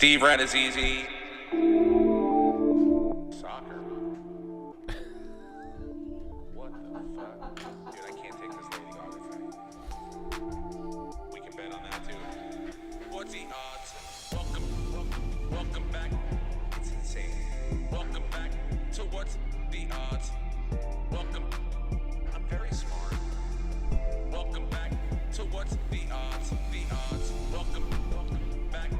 Steve Rannazzisi. Soccer. What the fuck? Dude, I can't take this Lady Gaga thing. We can bet on that too. What's the odds? Welcome back. It's insane. Welcome back to What's the Odds. Welcome. I'm very smart. Welcome back to What's the Odds. The odds. Welcome back.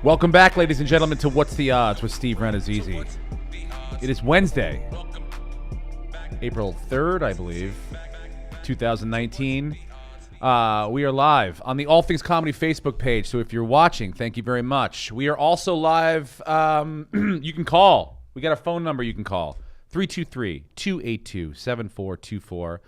Welcome back, ladies and gentlemen, to What's the Odds with Steve Rannazzisi. It is Wednesday, April 3rd, I believe, 2019. We are live on the All Things Comedy Facebook page, so if you're watching, thank you very much. We are also live. You can call. We got a phone number you can call, 323-282-7424.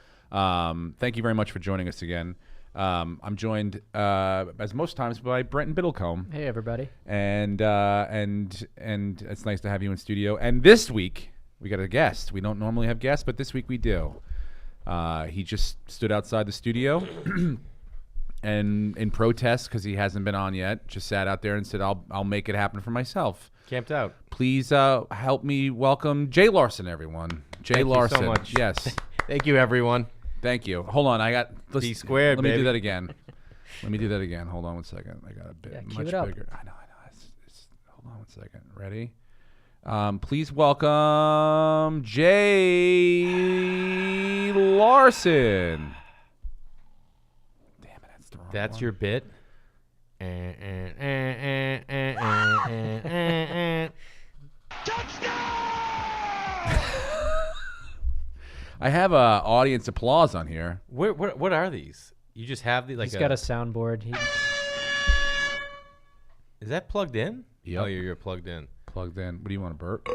Thank you very much for joining us again. I'm joined, as most times, by Brenton Biddlecombe. Hey, everybody. And it's nice to have you in studio. And this week, we got a guest. We don't normally have guests, but this week we do. He just stood outside the studio and in protest because he hasn't been on yet. Just sat out there and said, "I'll make it happen for myself." Camped out. Please help me welcome Jay Larson, everyone. Jay Larson. Thank you so much. Yes. Thank you, everyone. Thank you. Hold on, D squared, Let me do baby. that again. Let me do that again. Hold on one second. I got a bit Yeah, cue much it up. bigger. I know. Hold on one second. Ready? Please welcome Jay Larson. Damn it, that's the wrong That's one. your bit. I have audience applause on here. What are these? You just have the He's got a soundboard. Is that plugged in? Yep. Oh, you're plugged in. Plugged in. What do you want to burp?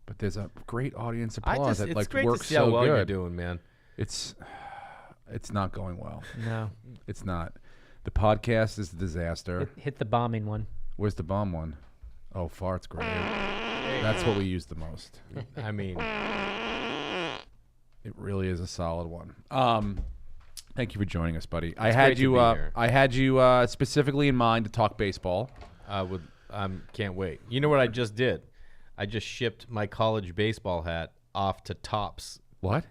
But there's a great audience I applause just, that it's like great works to see how so well good. you're doing, man. It's not going well. No. It's not. The podcast is a disaster. Hit the bombing one. Where's the bomb one? Oh, fart's great. That's what we use the most. I mean, It really is a solid one. Thank you for joining us, buddy. I great to be here. had you specifically in mind to talk baseball. can't wait. You know what I just did? I just shipped my college baseball hat off to Topps. What?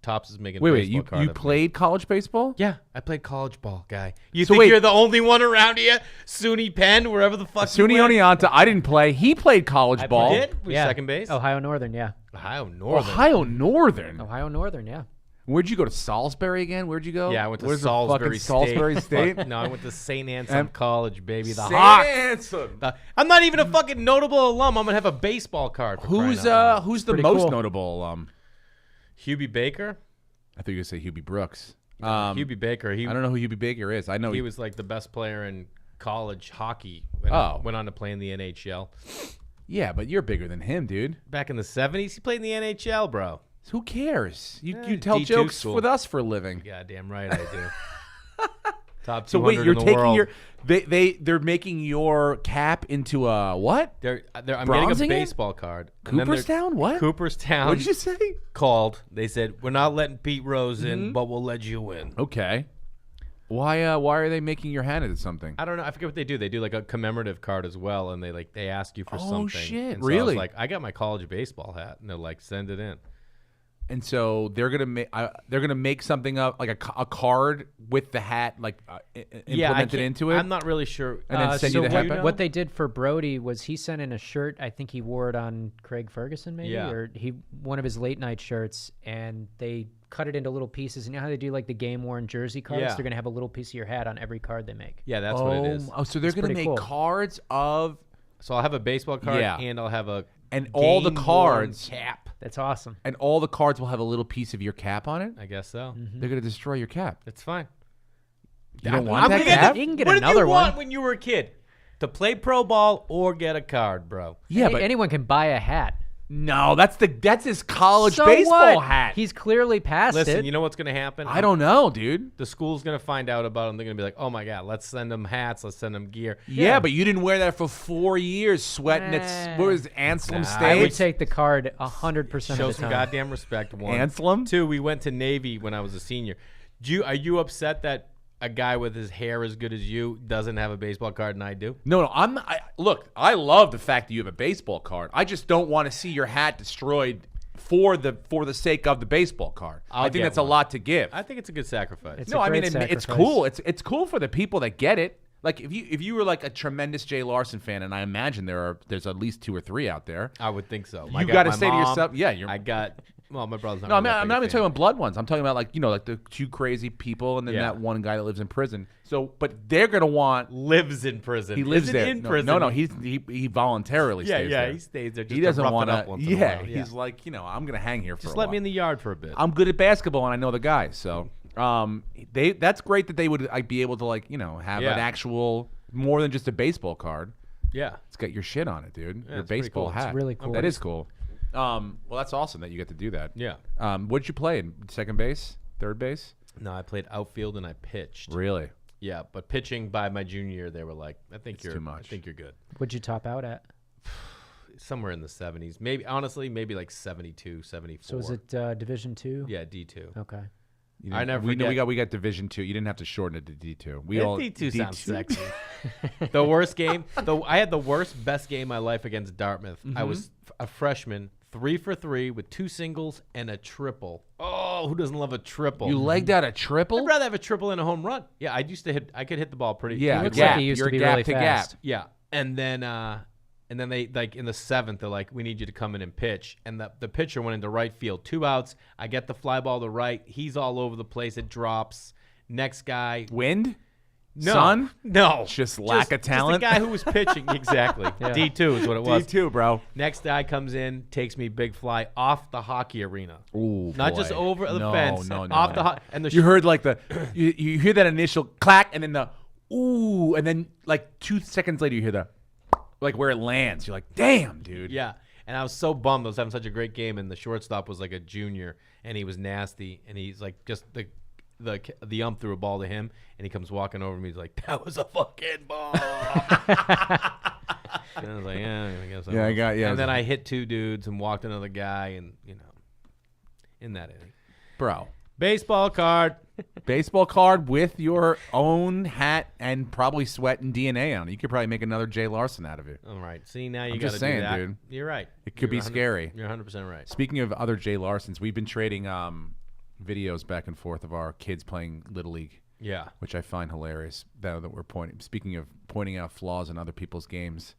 Topps is making a Wait. baseball card You of me. played college baseball? Yeah, I played college ball, guy. You So think wait- you're the only one around here? SUNY Penn, wherever the fuck you SUNY went? Oneonta. I didn't play. He played college ball. You did? Were you second base? Ohio Northern, yeah. Ohio Northern. Ohio Northern. Ohio Northern, yeah. Where'd you go to Salisbury again? Where'd you go? Yeah, I went to Where's the Salisbury fucking State. Salisbury State? Fuck, no, I went to St. Anselm College, baby. The St. Hawks. Anselm. I'm not even a fucking notable alum. I'm gonna have a baseball card. For Who's crying out loud. who's the Pretty most cool. notable alum? Hubie Baker? I think you were gonna say Hubie Brooks. Hubie Baker. I don't know who Hubie Baker is. I know He was like the best player in college hockey. Went on to play in the NHL. Yeah, but you're bigger than him, dude. Back in the 70s, he played in the NHL, bro. Who cares? You Yeah, tell D2 jokes school. with us for a living. Goddamn right I do. Top 200 So wait, you're in the taking world. they're making your cap into a what? I'm getting a Bronzing it? baseball card. And then they're- Cooperstown? What? Cooperstown. What did you say? Called. They said, we're not letting Pete Rose in, but we'll let you in. Okay. Why are they making your hand into something? I don't know. I forget what they do. They do like a commemorative card as well, and they ask you for Oh, something. shit. And so I Really? was like, I got my college baseball hat, and they're like, send it in. And so they're gonna make something up like a card with the hat implemented into it. I'm not really sure. And then send you so the hat back? what they did for Brody was he sent in a shirt. I think he wore it on Craig Ferguson, maybe, Yeah. or one of his late night shirts, and they cut it into little pieces. And you know how they do like the game worn jersey cards? Yeah. They're gonna have a little piece of your hat on every card they make. Yeah, that's what it is. Oh, so they're gonna pretty make cool. cards of So I'll have a baseball card, Yeah. and I'll have a and all the game-worn cards cap. That's awesome. and all the cards will have a little piece of your cap on it. I guess so. They're gonna destroy your cap. It's fine. You don't want I'm that gonna cap? You can get what did another you want one. when you were a kid? To play pro ball or get a card, bro? Yeah, but Anyone can buy a hat. no, that's his college So baseball what? hat. He's clearly past Listen, it. you know what's going to happen? I don't know, dude. The school's going to find out about him. They're going to be like, oh, my God, let's send them hats. Let's send them gear. Yeah, but you didn't wear that for 4 years, sweating at what was it, Anselm Nah, I would State? take the card 100% Show of the some time. goddamn respect. One. Anselm? 2, we went to Navy when I was a senior. Are you upset that a guy with his hair as good as you doesn't have a baseball card and I do? No, look, I love the fact that you have a baseball card. I just don't want to see your hat destroyed for the sake of the baseball card. I think get that's a one. lot to give. I think it's a good sacrifice. It's No, a I mean great it's sacrifice. cool. It's cool for the people that get it. Like if you were like a tremendous Jay Larson fan, and I imagine there's at least 2 or 3 out there. I would think so. You got to say to yourself, yeah, I got. Well, my brother's not. No, really I'm that not big even a talking about blood ones. I'm talking about like like the 2 crazy people, and then Yeah. that one guy that lives in prison. So, but they're gonna want. lives in prison. He lives Isn't there. in No, prison. No, he voluntarily stays there. he stays there. Just He doesn't want want to. Once in a Yeah, while. he's like, I'm gonna hang here for just a let while. me in the yard for a bit. I'm good at basketball, and I know the guys. So, that's great that they would be able to have Yeah. an actual more than just a baseball card. Yeah. It's got your shit on it, dude. Your it's pretty baseball cool. hat. It's really cool. That is cool. Well, that's awesome that you get to do that. Yeah. What did you play in second base, third base? No, I played outfield and I pitched. Really? Yeah, but pitching by my junior year, they were like, I think you're too much. I think you're good. What'd you top out at? Somewhere in the 70s. Maybe honestly, maybe like 72, 74. So is it Division II? Yeah, D2. Okay. You I didn't- never we know forget- we got Division 2. You didn't have to shorten it to D2. We Yeah, all D2 sounds sexy. The worst game, I had the best game of my life against Dartmouth. I was a freshman, 3 for 3 with 2 singles and a triple. Oh, who doesn't love a triple? You legged out a triple? I'd rather have a triple and a home run. Yeah, I could hit the ball pretty. Yeah, He looks gap. like he used You're to be gap really to fast. gap. Yeah, and then they like in the 7th, they're like, we need you to come in and pitch. And the pitcher went into right field, 2 outs. I get the fly ball to right. He's all over the place. It drops. Next guy. Wind? No. Sun? No. Just lack of talent? Just the guy who was pitching. Exactly. Yeah. D2 is what it was. D2, bro. Next guy comes in, takes me big fly off the hockey arena. Ooh, Not boy. just over the No, fence. no, off no. the and the You heard like you hear that initial clack, and then the ooh, and then like 2 seconds later you hear the like where it lands. You're like, damn, dude. Yeah. And I was so bummed. I was having such a great game, and the shortstop was like a junior, and he was nasty, and he's like just the ump threw a ball to him, and he comes walking over to me. He's like, "That was a fucking ball." And I was like, "Yeah, I guess." Yeah, I got- yeah. And then I hit 2 dudes and walked another guy, and in that inning, Bro. baseball card. Baseball card with your own hat and probably sweat and DNA on it. You could probably make another Jay Larson out of it. All right. See, now you I'm got to just do saying, that. dude. You're right. It could be 100 scary. You're 100% right. Speaking of other Jay Larsons, we've been trading videos back and forth of our kids playing Little League, Yeah. which I find hilarious. That we're speaking of pointing out flaws in other people's games.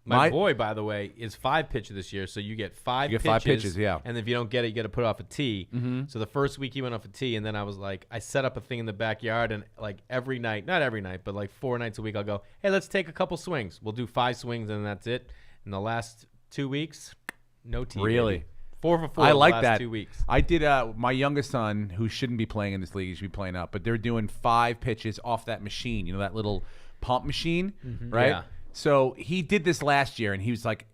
My boy, by the way, is 5 pitches this year, so you get 5 You get pitches. 5 pitches, yeah. And if you don't get it, you got to put off a tee. Mm-hmm. So the first week he went off a tee, and then I was like, I set up a thing in the backyard, and like every night, not every night, but like 4 nights a week, I'll go, hey, let's take a couple swings. We'll do 5 swings, and that's it. In the last 2 weeks, no tee. Really? baby. 4 for 4 I in like the last that. 2 weeks. I did. My youngest son, who shouldn't be playing in this league, he should be playing up, but they're doing 5 pitches off that machine. You know, that little pump machine, right? Yeah. So he did this last year, and he was like,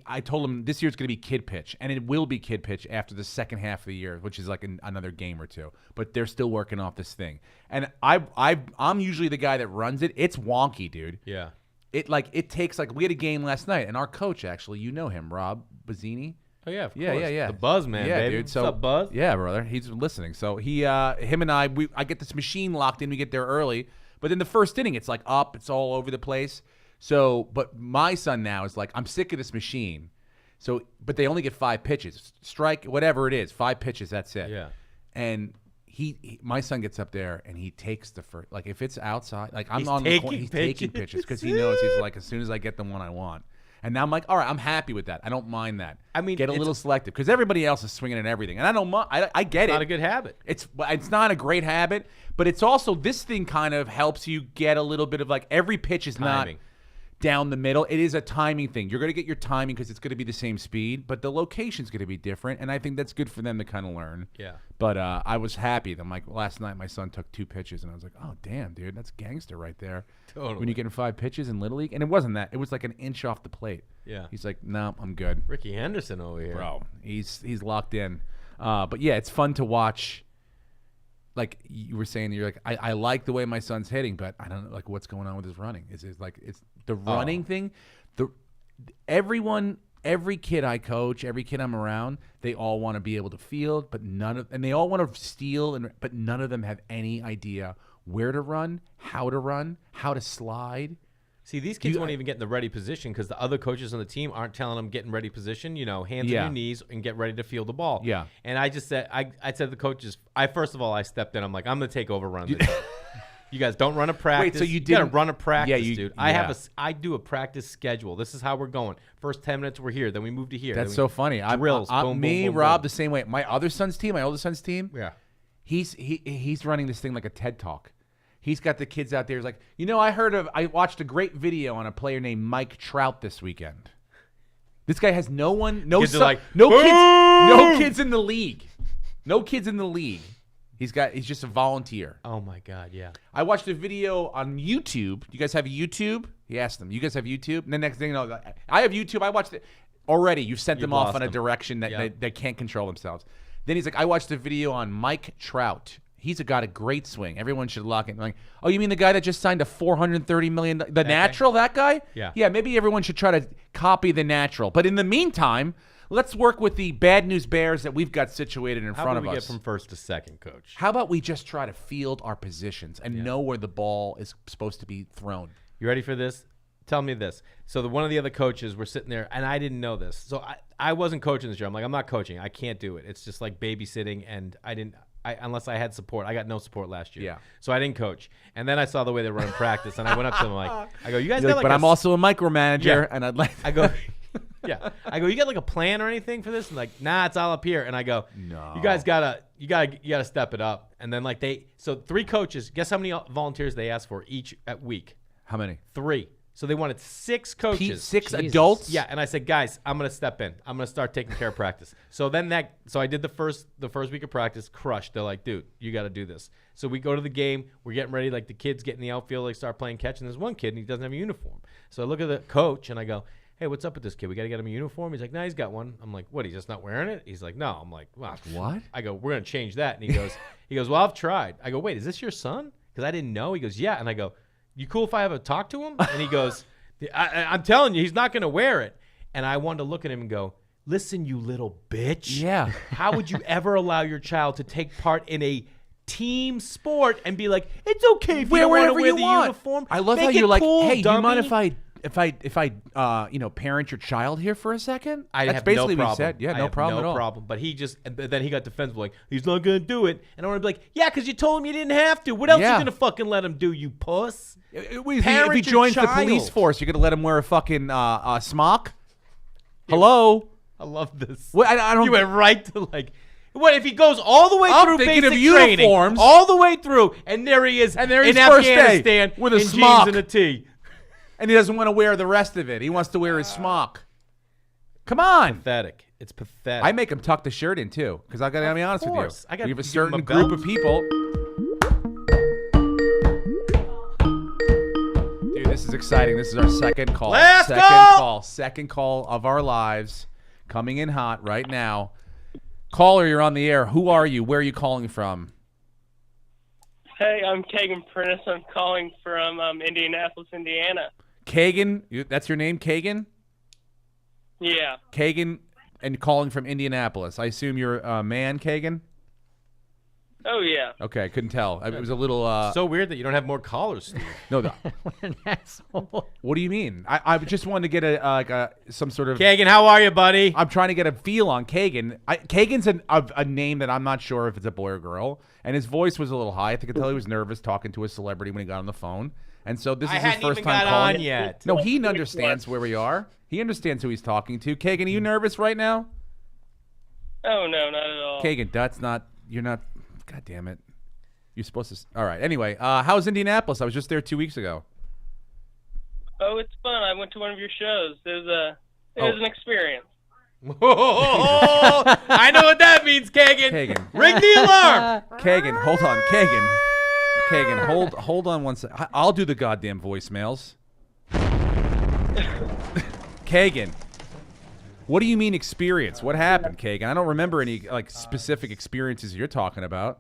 I told him this year's going to be kid pitch, and it will be kid pitch after the second half of the year, which is like another game or 2. But they're still working off this thing, and I'm usually the guy that runs it. It's wonky, dude. Yeah. It takes we had a game last night, and our coach actually, you know him, Rob Bazzini. Oh, yeah, of Yeah, course. yeah, yeah. The Buzz Man, yeah, baby. dude. So, what's up, Buzz? Yeah, brother. He's listening. So him and I get this machine locked in. We get there early, but in the first inning, it's like up. It's all over the place. So, but my son now is like, I'm sick of this machine. So, but they only get 5 pitches, strike, whatever it is, 5 pitches. That's it. Yeah. And my son gets up there and he takes the first, like if it's outside, like I'm He's on the corner, taking he's taking pitches. pitches because he knows he's like, as soon as I get the one I want. And now I'm like, all right, I'm happy with that. I don't mind that. I mean, get a it's- little selective because everybody else is swinging at everything, and I don't mind. I get it. Not a good habit. It's not a great habit, but it's also this thing kind of helps you get a little bit of like every pitch is Timing. not down the middle. It is a timing thing. You're going to get your timing because it's going to be the same speed, but the location's going to be different, and I think that's good for them to kind of learn. Yeah. But I was happy that last night my son took 2 pitches, and I was like, oh, damn, dude, that's gangster right there. Totally. When you're getting 5 pitches in Little League. And it wasn't that. It was like an inch off the plate. Yeah. He's like, no, I'm good. Ricky Henderson over here. Bro, he's locked in. But, yeah, it's fun to watch. Like you were saying, you're like, I like the way my son's hitting, but I don't know, like, what's going on with his running. It's the running thing. Everyone every kid I coach, every kid I'm around, they all want to be able to field, but and they all want to steal, but none of them have any idea where to run, how to slide. See, these kids won't even get in the ready position because the other coaches on the team aren't telling them get in ready position. Hands on your knees and get ready to field the ball. Yeah. And I just said, I said to the coaches, first of all, I stepped in. I'm like, I'm gonna take over running. You guys don't run a practice. Wait, so you gotta didn't run a practice, dude. Yeah. I do a practice schedule. This is how we're going. First 10 minutes we're here, then we move to here. That's so funny. Drills. Boom, Rob, the same way. My other son's team, my oldest son's team. Yeah. He's running this thing like a TED Talk. He's got the kids out there. He's like, I watched a great video on a player named Mike Trout this weekend. This guy has no kids in the league. No kids in the league. He's just a volunteer. Oh my God, yeah. I watched a video on YouTube. You guys have YouTube? He asked them. You guys have YouTube? And the next thing you know, I have YouTube. I watched it already. You've sent them off in a direction that they can't control themselves. Then he's like, I watched a video on Mike Trout. He's got a great swing. Everyone should lock it. I'm like, oh, you mean the guy that just signed a $430 million? The natural, that guy? Yeah. Yeah, maybe everyone should try to copy the natural. But in the meantime, let's work with the bad news bears that we've got situated in front of us. How do we get from first to second, Coach? How about we just try to field our positions and know where the ball is supposed to be thrown? You ready for this? Tell me this. So one of the other coaches were sitting there, and I didn't know this. So I wasn't coaching this year. I'm like, I'm not coaching. I can't do it. It's just like babysitting, and unless I had support. I got no support last year. Yeah. So I didn't coach. And then I saw the way they were running practice, and I went up to them like, I go, you guys got like but I'm also a micromanager, and I'd like. I go, yeah. I go, you got like a plan or anything for this? And like, nah, it's all up here. And I go, no. You guys gotta step it up. And then like so 3 coaches. Guess how many volunteers they asked for each at week? How many? 3. So they wanted 6 coaches. 6 adults? Yeah, and I said, guys, I'm gonna step in. I'm gonna start taking care of practice. So I did the first week of practice, crushed. They're like, dude, you got to do this. So we go to the game. We're getting ready. Like the kids get in the outfield, they start playing catch, and there's one kid and he doesn't have a uniform. So I look at the coach and I go, hey, what's up with this kid? We got to get him a uniform. He's like, no, he's got one. I'm like, what? He's just not wearing it? He's like, no. I'm like, wow. What? I go, we're gonna change that. And he goes, well, I've tried. I go, wait, is this your son? Because I didn't know. He goes, yeah. And I go, you cool if I have a talk to him? And he goes, I'm telling you, he's not going to wear it. And I wanted to look at him and go, listen, you little bitch. Yeah. How would you ever allow your child to take part in a team sport and be like, it's okay if you don't want to wear the uniform? I love how you're like, hey, do you mind if I parent your child here for a second? That's basically no what he said. Yeah, no problem at all. No problem. But then he got defensive, like, he's not going to do it. And I want to be like, yeah, because you told him you didn't have to. What else are you going to fucking let him do, you puss? If he joins the police force, you're going to let him wear a fucking smock? Hello? I love this. What, I don't. You went right to like. What if he goes all the way through basic training, uniforms, all the way through, and there he is, and there he's in first Afghanistan day with a in smock jeans and a tee, and he doesn't want to wear the rest of it. He wants to wear his smock. Come on. Pathetic. It's pathetic. I make him tuck the shirt in too, because I got to be honest with you. We have a certain give him a group of people. Dude, this is exciting. This is our second call. Second call of our lives, coming in hot right now. Caller, you're on the air. Who are you? Where are you calling from? Hey, I'm Kagan Prentice. I'm calling from Indianapolis, Indiana. Kagan, that's your name, Kagan? Yeah. Kagan, and calling from Indianapolis. I assume you're a man, Kagan? Oh, yeah. Okay, I couldn't tell. It was a little... so weird that you don't have more callers, Steve. No, What an asshole. What do you mean? I just wanted to get some sort of... Kagan, how are you, buddy? I'm trying to get a feel on Kagan. Kagan's a name that I'm not sure if it's a boy or girl, and his voice was a little high. I think I could tell he was nervous talking to a celebrity when he got on the phone. And so this is his first time calling. On yet. No, he understands where we are. He understands who he's talking to. Kagan, are you nervous right now? Oh, no, not at all. Kagan, that's not... You're not... God damn it. You're supposed to... All right. Anyway, how's Indianapolis? I was just there 2 weeks ago. Oh, it's fun. I went to one of your shows. It was an experience. Oh, I know what that means, Kagan. Ring the alarm. Kagan, hold on. Kagan, hold on one second. I'll do the goddamn voicemails. Kagan, what do you mean experience? What happened, Kagan? I don't remember any specific experiences you're talking about.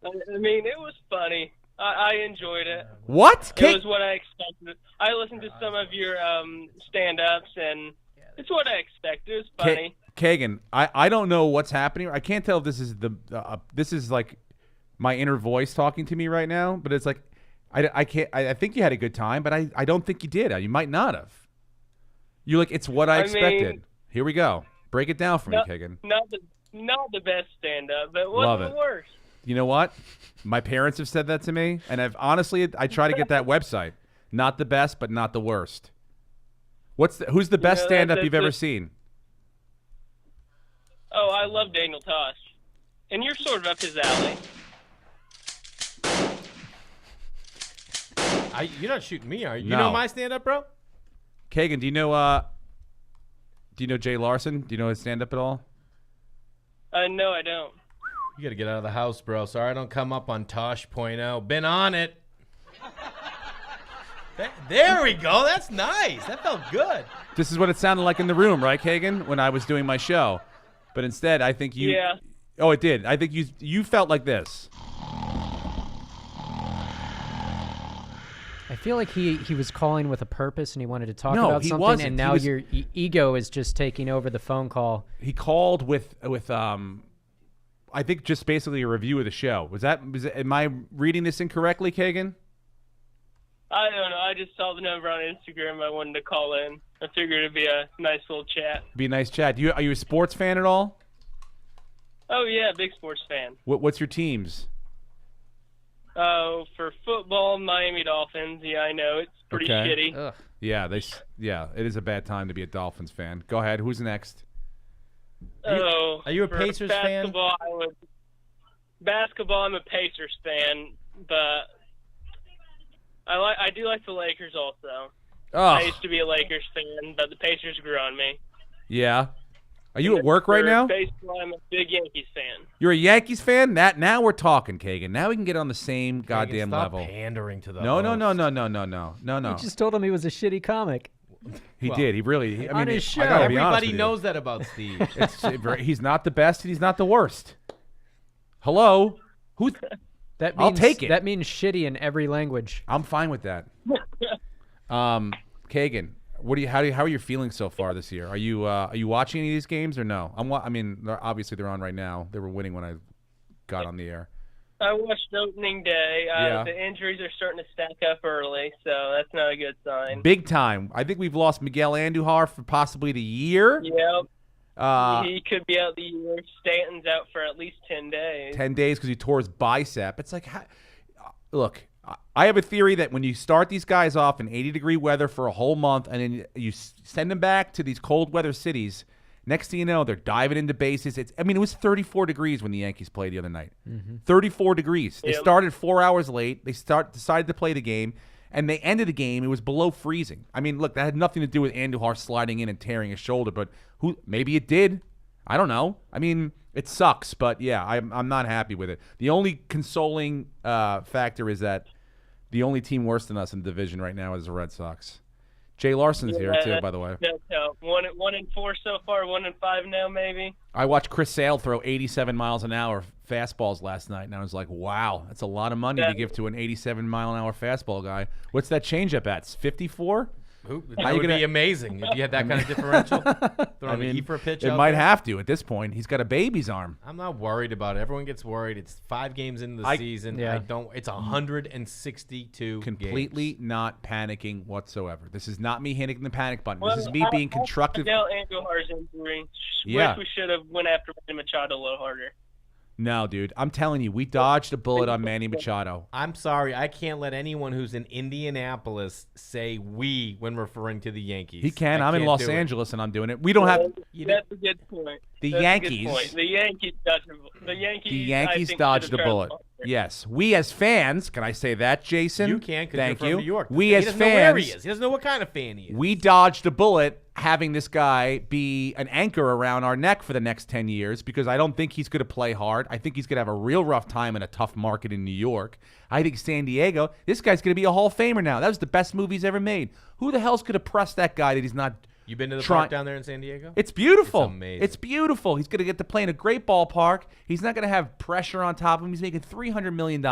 I mean, it was funny. I enjoyed it. What? It was what I expected. I listened to some of your stand-ups, and It's what I expected. It was funny. Kagan, I don't know what's happening. I can't tell if this is this is like my inner voice talking to me right now, but it's like I can't. I think you had a good time, but I don't think you did. You might not have. You're like, it's what I expected. mean, Here we go. Break it down for me, Kagan. Not the best stand-up, but Love what's it. the worst? You know what? My parents have said that to me, and I try to get that website. Not the best, but not the worst. Who's the best stand-up you've ever seen? Oh, I love Daniel Tosh. And you're sort of up his alley. You're not shooting me, are you? No. You know my stand-up, bro? Kagan, do you know Jay Larson? Do you know his stand-up at all? No, I don't. You got to get out of the house, bro. Sorry I don't come up on Tosh.0. Been on it. There we go. That's nice. That felt good. This is what it sounded like in the room, right, Kagan, when I was doing my show. But instead, I think you... Yeah. Oh, it did. I think you felt like this. I feel like he was calling with a purpose and he wanted to talk No, about he something, wasn't. and He now was- your ego is just taking over the phone call. He called with I think just basically a review of the show. Am I reading this incorrectly, Kagan? I don't know. I just saw the number on Instagram. I wanted to call in. I figured it'd be a nice little chat. Be a nice chat. Are you a sports fan at all? Oh, yeah, big sports fan. What's your teams? Oh, for football, Miami Dolphins. Yeah, I know. It's pretty Okay. shitty. Ugh. Yeah, it is a bad time to be a Dolphins fan. Go ahead. Who's next? Are you a for Pacers fan? Basketball, I'm a Pacers fan, but I do like the Lakers also. I Oh, used to be a Lakers fan, but the Pacers grew on me. yeah. Are you at work right For now? Baseball, I'm a big Yankees fan. You're a Yankees fan? Now we're talking, Kagan. Now we can get on the same goddamn Stop level. pandering to the No. You just told him he was a shitty comic. He did. He really. I On mean, his show. I gotta be honest Everybody with you. knows that about Steve. He's not the best and he's not the worst. Hello? Who? That means, I'll take it. That means shitty in every language. I'm fine with that. Kagan, how are you feeling so far this year? Are you watching any of these games or no? Obviously they're on right now. They were winning when I got on the air. I watched opening day. Yeah. The injuries are starting to stack up early, so that's not a good sign. Big time. I think we've lost Miguel Andujar for possibly the year. Yep. He could be out the year. Stanton's out for at least 10 days. 10 days because he tore his bicep. It's like, look, I have a theory that when you start these guys off in 80-degree weather for a whole month and then you send them back to these cold weather cities, next thing you know, they're diving into bases. It was 34 degrees when the Yankees played the other night. 34 degrees. They Yep. started 4 hours late. They decided to play the game, and they ended the game. It was below freezing. I mean, look, that had nothing to do with Andujar sliding in and tearing his shoulder, but maybe it did. I don't know. I mean, it sucks, but yeah, I'm not happy with it. The only consoling factor is that the only team worse than us in the division right now is the Red Sox. Jay Larson's here too, by the way. That's help. 1-4 so far, 1-5 now maybe. I watched Chris Sale throw 87 miles an hour fastballs last night, and I was like, wow, that's a lot of money to give to an 87 mile an hour fastball guy. What's that changeup at? 54? That would be amazing if you had that kind of differential. Throwing an E for a pitch. It might have to at this point. He's got a baby's arm. I'm not worried about it. Everyone gets worried. It's 5 games into the season. Yeah. It's 162 Completely games. not panicking whatsoever. This is not me hitting the panic button. Well, This is me being constructive. Now Andujar's injury. Yeah. Wish we should have went after Manny Machado a little harder. No, dude. I'm telling you, we dodged a bullet on Manny Machado. I'm sorry. I can't let anyone who's in Indianapolis say we when referring to the Yankees. He can. I I'm in can't Los do it. Angeles, and I'm doing it. We don't have That's a good point. the That's Yankees. A good point. The Yankees dodged I think, dodged should a have tried bullet. harder. Yes, we as fans. Can I say that, Jason? You can because Thank you're you. from New York. We he as doesn't know where he fans. is. He doesn't know what kind of fan he is. We dodged a bullet having this guy be an anchor around our neck for the next 10 years because I don't think he's going to play hard. I think he's going to have a real rough time in a tough market in New York. I think San Diego, this guy's going to be a Hall of Famer now. That was the best movie he's ever made. Who the hell's going to press that guy that he's not You been to the trying? park down there in San Diego? It's beautiful. It's amazing. It's beautiful. He's going to get to play in a great ballpark. He's not going to have pressure on top of him. He's making $300 million.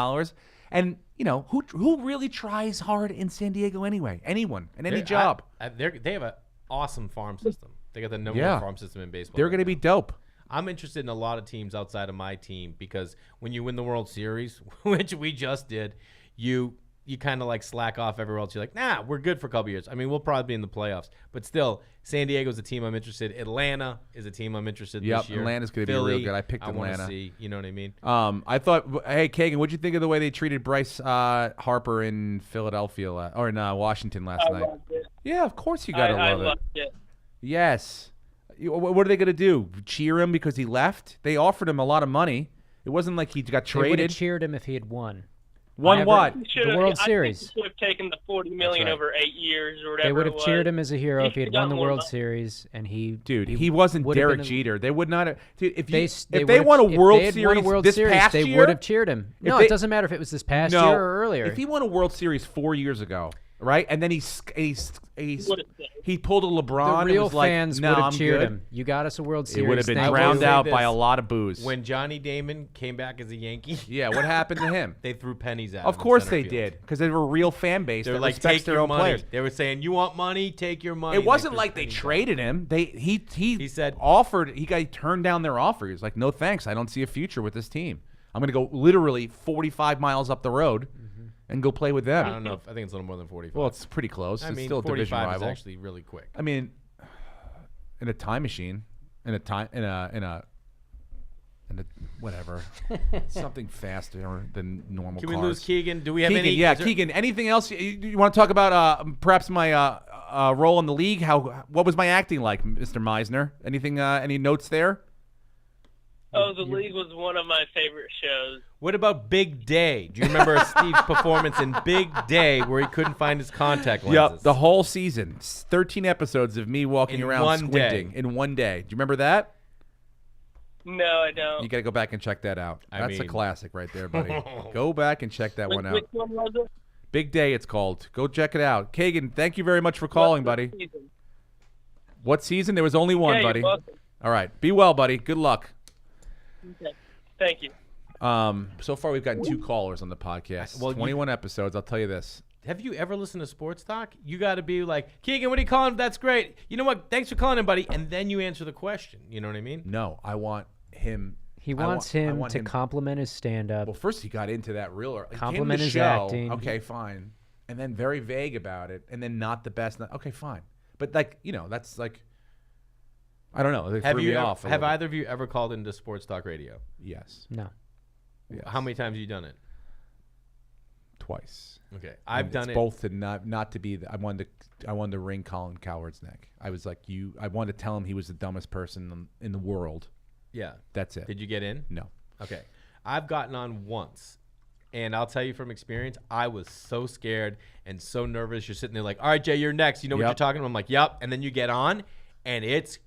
And, you know, who really tries hard in San Diego anyway? Anyone, in any job. They have an awesome farm system. They got the number Yeah. one farm system in baseball. They're right going to be now. dope. I'm interested in a lot of teams outside of my team because when you win the World Series, which we just did, you kind of like slack off everywhere else. You're like, nah, we're good for a couple years. I mean, we'll probably be in the playoffs, but still, San Diego's a team I'm interested. Atlanta is a team I'm interested Yep, this year. Atlanta's gonna be Philly, real good. I picked I wanna Atlanta. see, you know what I mean? I thought, hey, Kagan, what'd you think of the way they treated Bryce Harper in Philadelphia or in Washington last I night? loved it. Yeah, of course you got to I love it. loved it. Yes. What are they going to do? Cheer him because he left? They offered him a lot of money. It wasn't like he got They would have traded. cheered him if he had won. Won what? He should've- World I Series. think he should have taken the $40 million right. over 8 years or whatever. They would it have was. cheered him as a hero if he had should've won the got more World money. Series, and Dude, he wasn't would have Derek been a- Jeter. They would not have. Dude, if They they won a World if they had Series won a World this Series, past they year, would have cheered him. No, they- it doesn't matter if it was this past no, year or earlier. If he won a World Series 4 years ago, right, and then he pulled a LeBron, the real and was like, fans no, would have I'm cheered good. him. You got us a World It Series. would have been thank drowned you. out Say by a this. lot of booze. When Johnny Damon came back as a Yankee, Yeah, what happened to him? they threw pennies at him. Of in course center they field. did, because they were a real fan base They were that like, respects take their your own money. players. They were saying, you want money? Take your money. It wasn't threw like they pennies at him. traded him. He said- offered. He turned down their offer. He was like, "No thanks. I don't see a future with this team. I'm going to go literally 45 miles up the road and go play with them." I don't know. I think it's a little more than 45. Well, it's pretty close. I It's mean, still a division 45 is rival. actually really quick. I mean, in a time machine, in a whatever, something faster than normal Can we cars. lose Keegan? Do we have Keegan, any? yeah, is there- Keegan. Anything else you want to talk about? Perhaps my role in the league. What was my acting like, Mr. Meisner? Anything? Any notes there? Oh, the league was one of my favorite shows. What about Big Day? Do you remember Steve's performance in Big Day where he couldn't find his contact lenses? Yep, the whole season, 13 episodes of me walking In around one squinting day. in one day. Do you remember that? No, I don't. You got to go back and check that out. I That's a mean- classic right there, buddy. Go back and check that one out. Which one was it? Big Day, it's called. Go check it out. Kagan, thank you very much for calling, What buddy. season? What season? There was only one, Yeah, buddy. you're welcome. All right. Be well, buddy. Good luck. Okay. Thank you. So far, we've gotten 2 callers on the podcast. Well, 21 episodes. I'll tell you this. Have you ever listened to sports talk? You got to be like, Keegan, what are you calling? That's great. You know what? Thanks for calling in, buddy. And then you answer the question. You know what I mean? No, I want him. He I wants I him want to compliment his stand-up. Well, first he got into that real early. He came to Compliment the his show. acting. Okay, fine. And then very vague about it. And then not the best. Okay, fine. But like, that's like, I don't know. They Have threw you me ever- off. have either of you ever called into sports talk radio? Yes. No. Yes. How many times have you done it? Twice. Okay, I've And done it's it. both to not to be. I wanted to wring Colin Cowherd's neck. I was like, I wanted to tell him he was the dumbest person in the world. Yeah. That's it. Did you get in? No. Okay. I've gotten on once. And I'll tell you from experience, I was so scared and so nervous. You're sitting there like, all right, Jay, you're next. You know what Yep. you're talking about? I'm like, yep. And then you get on, and it's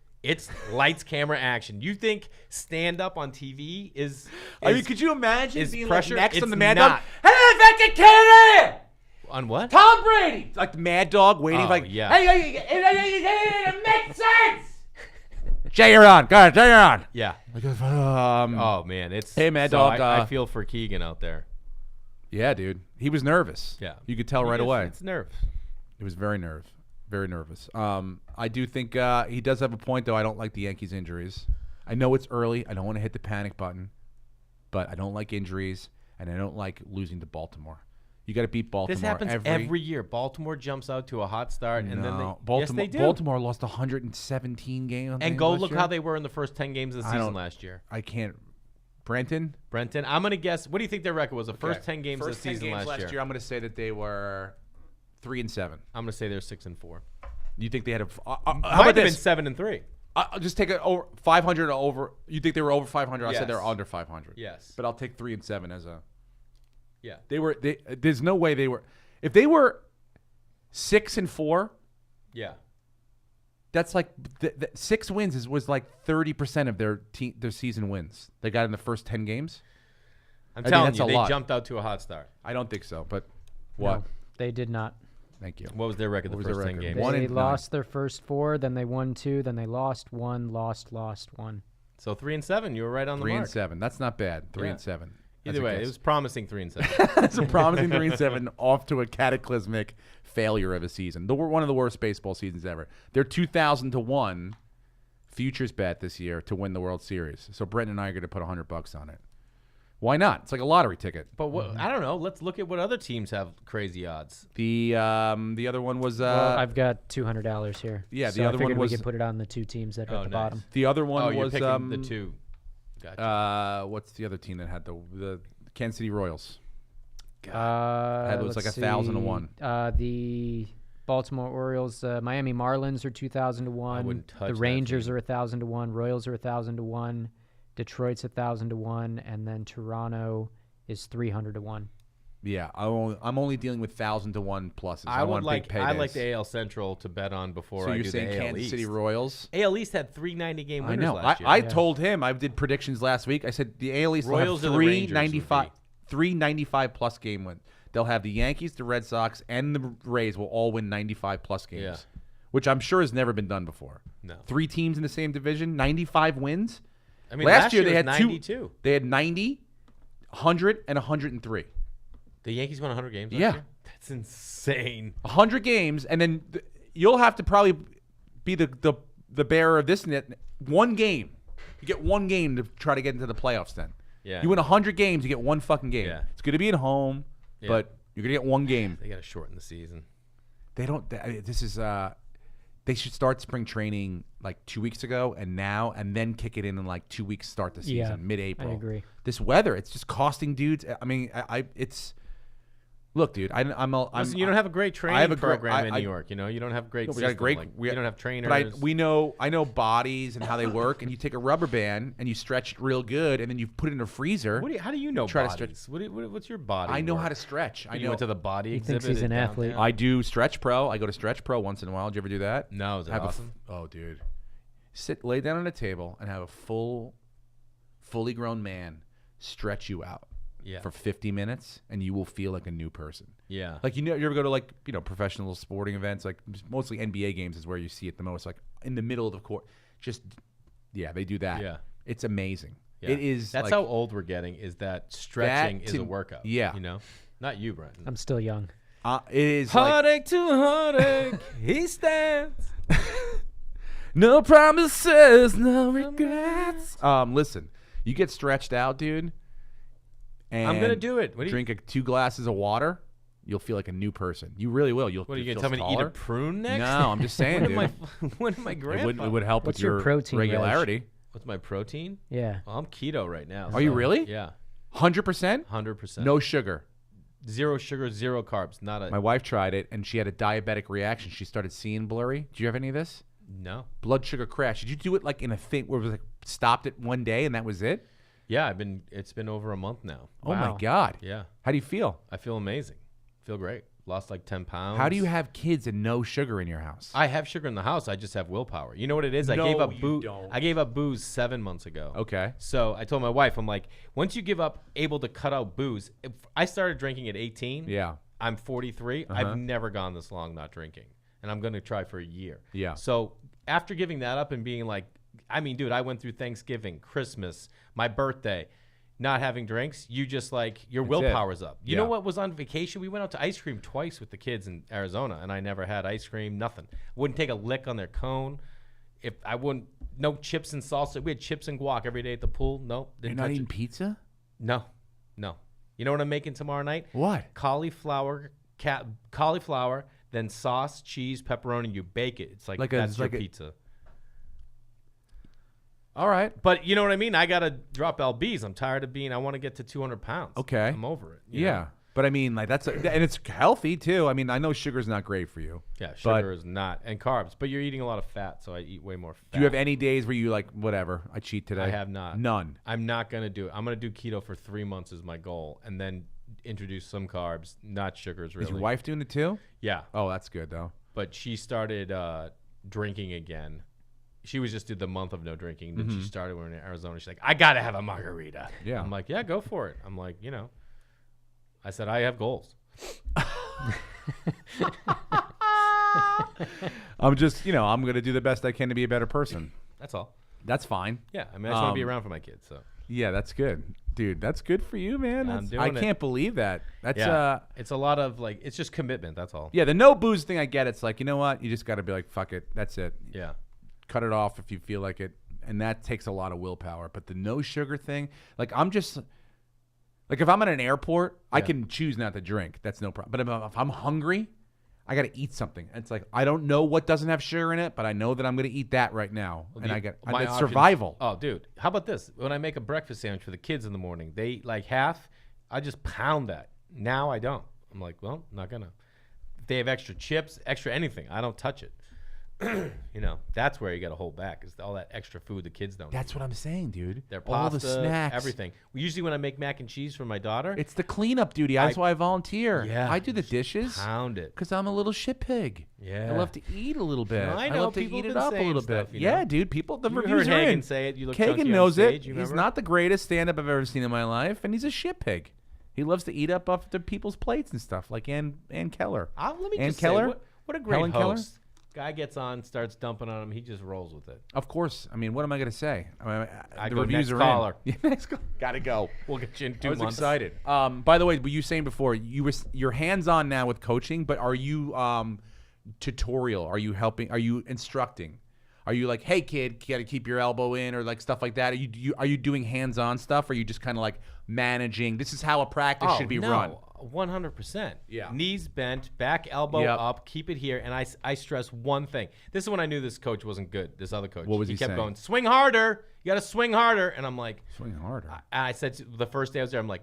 lights, camera, action. You think stand up on TV is I mean, could you imagine is being pressure? like next It's on the Mad Dog? not. Hey, fucking Canada! On what? Tom Brady! Like the Mad Dog waiting, Oh, like, yeah. hey, it makes sense! Jay, you're on. Go ahead, Jay, you're on. Yeah. Like, Oh man, it's Hey, Mad so Dog, I feel for Keegan out there. yeah, dude. He was nervous. Yeah. You could tell right away. It's nerves. He was very nervous. I do think he does have a point, though. I don't like the Yankees' injuries. I know it's early. I don't want to hit the panic button, but I don't like injuries, and I don't like losing to Baltimore. You got to beat Baltimore. This happens every year. Baltimore jumps out to a hot start, and then they yes, they do. Baltimore lost 117 games. And go look how they were in the first 10 games of the season last year. I can't. Brenton? I'm gonna guess. What do you think their record was? The first 10 games of the First 10 season games last year. I'm going to say that they were 3-7. I'm gonna say they're 6-4. You think they had a? How Might about have been this? 7-3. I'll just take it over 500 or over. You think they were over 500? I said Yes. they're under 500. Yes. But I'll take 3-7 as a. Yeah. They were. There's no way they were. If they were 6-4, Yeah. that's like 6 wins was like 30% of their season wins. They got in the first 10 games. I'm I mean, telling that's you, a they lot. jumped out to a hot start. I don't think so. But what? No, they did not. Thank you. What was their record the What was first their 10 record? games? One They and lost their first 4, then they won 2, then they lost 1, lost 1. So 3-7. You were right on the mark. 3-7. That's not bad. 3-7. That's Either a way, guess. it was promising 3-7. That's a promising 3-7 off to a cataclysmic failure of a season. One of the worst baseball seasons ever. They're 2,000 to 1 futures bet this year to win the World Series. So Brenton and I are going to put $100 on it. Why not? It's like a lottery ticket. But what, I don't know. Let's look at what other teams have crazy odds. The other one was Well, I've got $200 here. Yeah, so the other I figured one was- we could put it on the two teams that are at the bottom. the other one You're was picking the two. Gotcha. what's the other team that had the Kansas City Royals? It was like Let's 1,000 to see. 1. The Baltimore Orioles, Miami Marlins are 2,000 to 1. I wouldn't touch The that Rangers team. are 1,000 to 1. Royals are 1,000 to 1. Detroit's 1,000 to 1, and then Toronto is 300 to 1. Yeah, I'm only dealing with 1,000 to 1 pluses. I I would want like big paydays. I like the AL Central to bet on before So I you're do saying the AL Kansas East. City Royals? AL East had 3 90-game I winners know. last year. I told him, I did predictions last week. I said the AL East will Royals or have the Rangers would be. 395 plus game wins. They'll have the Yankees, the Red Sox, and the Rays will all win 95 plus games, Yeah. which I'm sure has never been done before. No. 3 teams in the same division, 95 wins. I mean, last year it they was had 92. two. They had 90, 100, and 103. The Yankees won 100 games last Yeah. year? That's insane. 100 games, and then you'll have to probably be the bearer of this net. One game. You get one game to try to get into the playoffs then. Yeah. You win 100 games, you get one fucking game. Yeah. It's going to be at home, Yeah. but you're going to get one game. They got to shorten the season. They don't. This is. They should start spring training like 2 weeks ago and now, and then kick it in like 2 weeks. Start the season Yeah, mid-April. I agree. This weather, it's just costing dudes. I mean, it's. Look, dude. Listen, you don't have a great training have a great- program in I- New York. You know, you don't have great. No, we got a system. great. Like, you don't have trainers. But I know bodies and how they work, and you take a rubber band and you stretch it real good, and then you put it in a freezer. How do you know Try to bodies? stretch- What's your body? I know work? how to stretch. I You know. went to the body He exhibit. thinks he's at an athlete. downtown? I do Stretch Pro. I go to Stretch Pro once in a while. Did you ever do that? No, is it Have awesome? oh, dude. Lay down on a table and have a fully grown man stretch you out Yeah. for 50 minutes, and you will feel like a new person. Yeah. Like, you ever go to like, professional sporting events, like mostly NBA games is where you see it the most, like in the middle of the court. They do that. Yeah. It's amazing. Yeah. It is. That's like, how old we're getting. Is that stretching is a to- workout? yeah. You know, not you, Brenton. I'm still young. it is like, Heartache to heartache, he stands. no promises, no regrets. Listen, you get stretched out, dude. And I'm gonna do it. What do you- drink 2 glasses of water. You'll feel like a new person. You really will. What are you feel gonna tell me to eat taller. a prune next? No, I'm just saying, dude. When am I It grandpa? would help What's with your your protein, Reg? regularity. What's my protein? Yeah. Well, I'm keto right now. Are you really? Yeah, 100%? 100%. No sugar. Zero sugar, zero carbs. Not a My wife tried it, and she had a diabetic reaction. She started seeing blurry. Do you have any of this? no. Blood sugar crash. Did you do it like in a thing where it was like stopped it one day and that was it? Yeah, it's been over a month now. Oh my Wow. God. Yeah, How do you feel? I feel amazing. Feel great. Lost like 10 pounds. How do you have kids and no sugar in your house? I have sugar in the house. I just have willpower. You know what it is? I No, gave up you booze. don't. I gave up booze 7 months ago. Okay. So I told my wife, I'm like, once you give up able to cut out booze, if I started drinking at 18. Yeah. I'm 43. I've never gone this long not drinking, and I'm going to try for a year. Yeah. So after giving that up and being like, I mean, dude, I went through Thanksgiving, Christmas, my birthday, not having drinks. You just like your That's it. willpower's up. You know Yeah. what was on vacation? We went out to ice cream twice with the kids in Arizona, and I never had ice cream. Nothing. Wouldn't take a lick on their cone. If I wouldn't, no chips and salsa. We had chips and guac every day at the pool. Nope. You're Didn't not touch eating it. pizza? No. You know what I'm making tomorrow night? What? Cauliflower, then sauce, cheese, pepperoni. You bake it. It's like that's your pizza. All right. But you know what I mean? I got to drop LBs. I'm tired of being, I want to get to 200 pounds. Okay. I'm over it. you Yeah. know? But I mean, like and it's healthy too. I mean, I know sugar's not great for you. Yeah, but sugar is not. And carbs. But you're eating a lot of fat, so I eat way more fat. do you have any days where you like, whatever, I cheat today? I have not. None. I'm not going to do it. I'm going to do keto for 3 months is my goal. And then introduce some carbs, not sugars really. Is your wife doing it too? Yeah. Oh, that's good though. But she started drinking again. She was just did the month of no drinking. Then she started when we were in Arizona. She's like, I got to have a margarita. Yeah. I'm like, yeah, go for it. I'm like, I said, I have goals. I'm just, I'm going to do the best I can to be a better person. That's all. That's fine. Yeah. I mean, I just want to be around for my kids. So Yeah, that's good. Dude, that's good for you, man. I'm I doing it. can't believe that. That's yeah, it's a lot of like, it's just commitment. That's all. yeah, the no booze thing I get. It's like, you know what? You just got to be like, fuck it. That's it. Yeah. cut it off if you feel like it, and that takes a lot of willpower. But the no sugar thing, like I'm just like if I'm at an airport, I can choose not to drink. That's no problem. But if I'm hungry, I got to eat something. It's like I don't know what doesn't have sugar in it, but I know that I'm going to eat that right now, and it's survival. Oh, dude, how about this? When I make a breakfast sandwich for the kids in the morning, they eat like half. I just pound that. Now I don't. I'm like, well, not gonna. If they have extra chips, extra anything, I don't touch it. That's where you got to hold back, is all that extra food the kids don't That's eat. what I'm saying, dude. Their all pasta, the snacks, everything. Usually when I make mac and cheese for my daughter, it's the cleanup duty. That's why I volunteer. Yeah, I do the dishes. Pound it. Because I'm a little shit pig. Yeah. I love to eat a little bit. I know, love to people eat have it been up a saying little stuff, bit. you know? Yeah, dude. The You reviews heard are Hagen in. say it. You look Kagan chunky on knows stage, it. you He's remember? not the greatest stand-up I've ever seen in my life, and he's a shit pig. He loves to eat up off the people's plates and stuff, like Ann Keller. Let me Ann just Keller? say, what a great Helen Keller? host. Guy gets on, starts dumping on him. He just rolls with it. Of course. I mean, what am I going to say? I the go reviews next are caller. in. Yeah, next caller. Got to go. We'll get you in 2 I was months. excited. By the way, what you were saying before, you're hands-on now with coaching, but are you tutorial? Are you helping? Are you instructing? Are you like, hey kid, you got to keep your elbow in, or like stuff like that? Are you doing hands-on stuff? Or are you just kind of like managing? This is how a practice should be run. 100%. Yeah. Knees bent, back elbow up, keep it here. And I stress one thing. This is when I knew this coach wasn't good, this other coach. What was he kept saying? going, swing harder. You got to swing harder. And I'm like, Swing harder. I said the first day I was there, I'm like,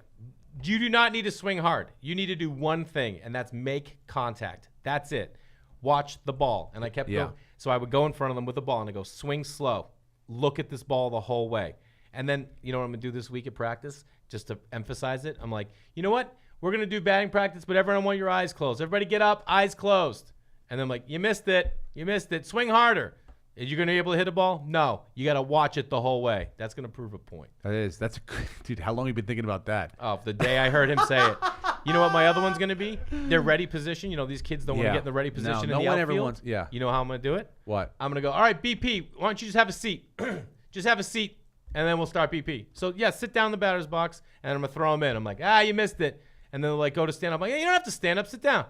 you do not need to swing hard. You need to do one thing, and that's make contact. That's it. Watch the ball. And I kept going. So I would go in front of them with the ball, and I go, swing slow. Look at this ball the whole way. And then, you know what I'm going to do this week at practice, just to emphasize it? I'm like, you know what? We're going to do batting practice, but everyone want your eyes closed. Everybody get up, eyes closed. And then I'm like, you missed it. You missed it. Swing harder. Are you going to be able to hit a ball? No. You got to watch it the whole way. That's going to prove a point. That's a dude. How long have you been thinking about that? Oh, the day I heard him say it. You know what my other one's going to be? Their ready position. You know, these kids don't want to get in the ready position in the one outfield. ever wants. Yeah. You know how I'm going to do it? What? I'm going to go, all right, BP, why don't you just have a seat? Just have a seat, and then we'll start BP. So, yeah, sit down in the batter's box, and I'm going to throw them in. I'm like, you missed it. And then they'll like go to stand up. I'm like, hey, you don't have to stand up. Sit down.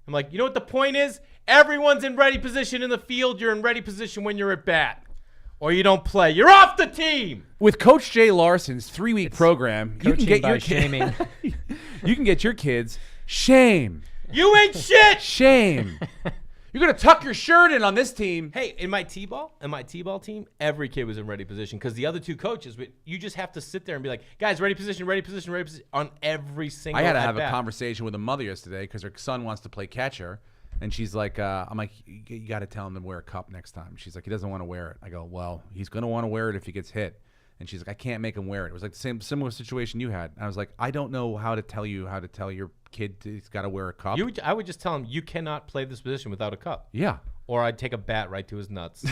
I'm like, you know what the point is? Everyone's in ready position in the field. You're in ready position when you're at bat. Or you don't play. You're off the team. With Coach Jay Larson's 3-week program, you can get your shaming. You can get your kids shame. You ain't shit. Shame. You're gonna tuck your shirt in on this team. Hey, in my T-ball team, every kid was in ready position because the other two coaches, you just have to sit there and be like, guys, ready position on every single I had to have a at-bat. conversation with a mother yesterday because her son wants to play catcher, and she's like, I'm like, you got to tell him to wear a cup next time. She's like, he doesn't want to wear it. I go, well, he's gonna want to wear it if he gets hit. And she's like, I can't make him wear it. It was like the similar situation you had. And I was like, I don't know how to tell your kid he's got to wear a cup. I would just tell him, you cannot play this position without a cup. Yeah. Or I'd take a bat right to his nuts.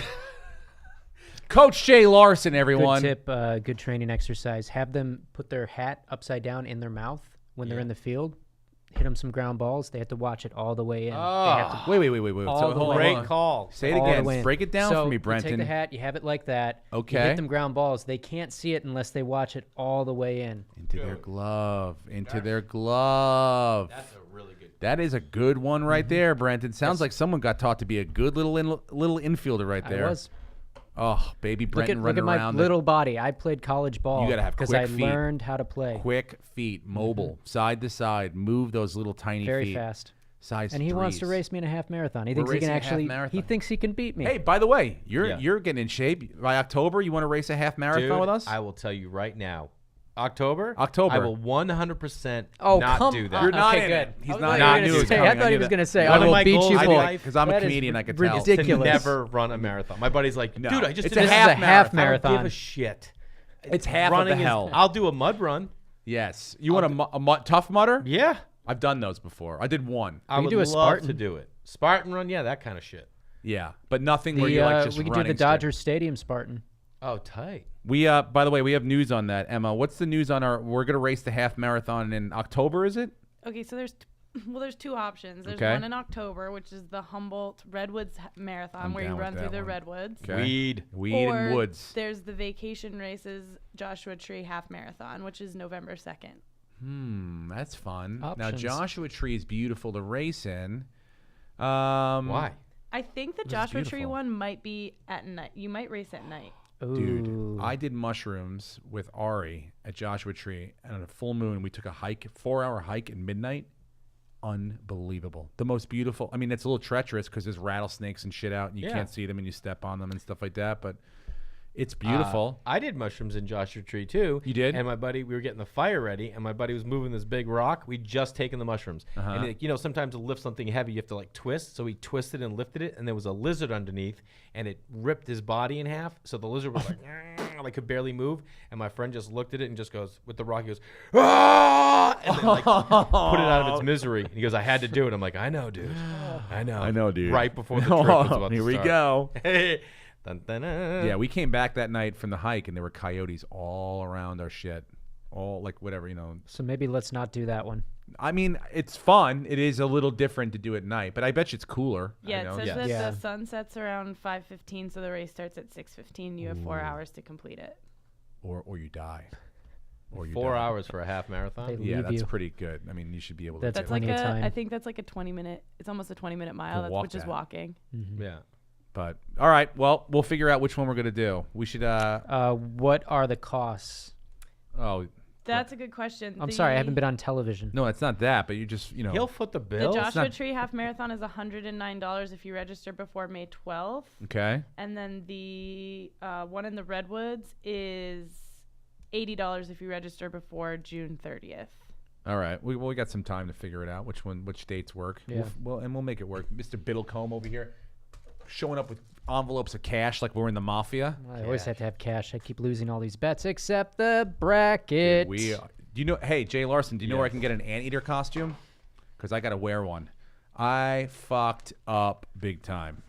Coach Jay Larson, everyone. Good tip, good training exercise. Have them put their hat upside down in their mouth when they're in the field. Hit them some ground balls. They have to watch it all the way in. They have to Wait. All the way. Great call. Say it all the again. way in. Break it down so for me, You Brenton. take the hat, you have it like that. Okay. You hit them ground balls. They can't see it unless they watch it all the way in. Into their glove. Into their glove. That's a really good. That is a good one right there, Brenton. Sounds like someone got taught to be a good little infielder right there. I was. Oh, baby Look Brenton at running my around. little body. I played college ball. You gotta have because quick I feet. learned how to play. Quick feet, mobile, side to side, move those little tiny Very feet. fast. Size And he wants to threes. race me in a half marathon. He We're thinks he can racing a half actually. marathon. He thinks he can beat me. Hey, by the way, Yeah. you're getting in shape. By October, you want to race a half marathon Dude, with us? I will tell you right now. October. October. I will 100% Oh, not come do that. on. You're not okay, in good. it. He's I not. thought I you knew were it was gonna say- coming. I thought I he knew was that. going to say, One I of will my beat goals you in for life- Because I'm a That is comedian, I could tell. ridiculous. To never run a marathon. My buddy's like, No. dude, I just It's did a this. half This is a half marathon. I don't give marathon. a shit. It's half of Running the is- hell. I'll do a mud run. Yes. You want a tough mutter? Yeah. I've done those before. I did one. I can would do a love Spartan. to do it. Spartan run, yeah, that kind of shit. Yeah, but nothing where you're like just we could do running the Dodger Stadium Spartan. Oh, tight. We by the way, we have news on that. Emma, what's the news on we're going to race the half marathon in October, is it? Okay, so there's two options. There's Okay. one in October, which is the Humboldt Redwoods Marathon, I'm where you down with run through that the one. redwoods. Okay. Weed Or and woods. there's the Vacation Races Joshua Tree Half Marathon, which is November 2nd. That's fun. Now Options. Joshua Tree is beautiful to race in. Why? I think the This is Joshua Tree beautiful. one might be at night. You might race at night. Dude, Ooh. I did mushrooms with Ari at Joshua Tree, and on a full moon, we took a hike, 4-hour hike at midnight. Unbelievable. The most beautiful. I mean, it's a little treacherous because there's rattlesnakes and shit out, and you Yeah. can't see them, and you step on them and stuff like that. But it's beautiful. I did mushrooms in Joshua Tree too. You did? And my buddy, we were getting the fire ready, and my buddy was moving this big rock. We'd just taken the mushrooms, and like, sometimes to lift something heavy, you have to like twist. So he twisted and lifted it, and there was a lizard underneath, and it ripped his body in half. So the lizard was like could barely move, and my friend just looked at it and just goes with the rock. He goes, ah! And then like put it out of its misery. And he goes, I had to do it. I'm like, I know, dude. I know, dude. Right before the trip was about Here to we start. go. Dun, dun, dun. Yeah, we came back that night from the hike, and there were coyotes all around our shit. All like whatever, So maybe let's not do that one. I mean, it's fun. It is a little different to do at night, but I bet you it's cooler. Yeah, it says that Yeah. the sun sets around 5:15, so the race starts at 6:15. You have 4 hours to complete it. Or you die. Or you 4 die. hours for a half marathon. They Yeah, leave that's you. pretty good. I mean, you should be able to That's do That's it. like plenty of time. I think that's like a 20-minute. It's almost a 20-minute mile. walk Which is that. walking. Yeah. But all right, well, we'll figure out which one we're gonna do. We should. What are the costs? Oh That's a good question. I'm sorry, I haven't been on television. no, it's not that. But you just He'll foot the The bill. Joshua not- Tree Half Marathon is $109 if you register before May 12th. okay. And then the one in the Redwoods is $80 if you register before June 30th. All right, we got some time to figure it out. Which dates work? Yeah. We'll make it work. Mr. Biddlecombe over here, showing up with envelopes of cash like we're in the mafia. I always have to have cash. I keep losing all these bets except the bracket. We do you know? Hey, Jay Larson, do you know where I can get an anteater costume? Because I gotta wear one. I fucked up big time.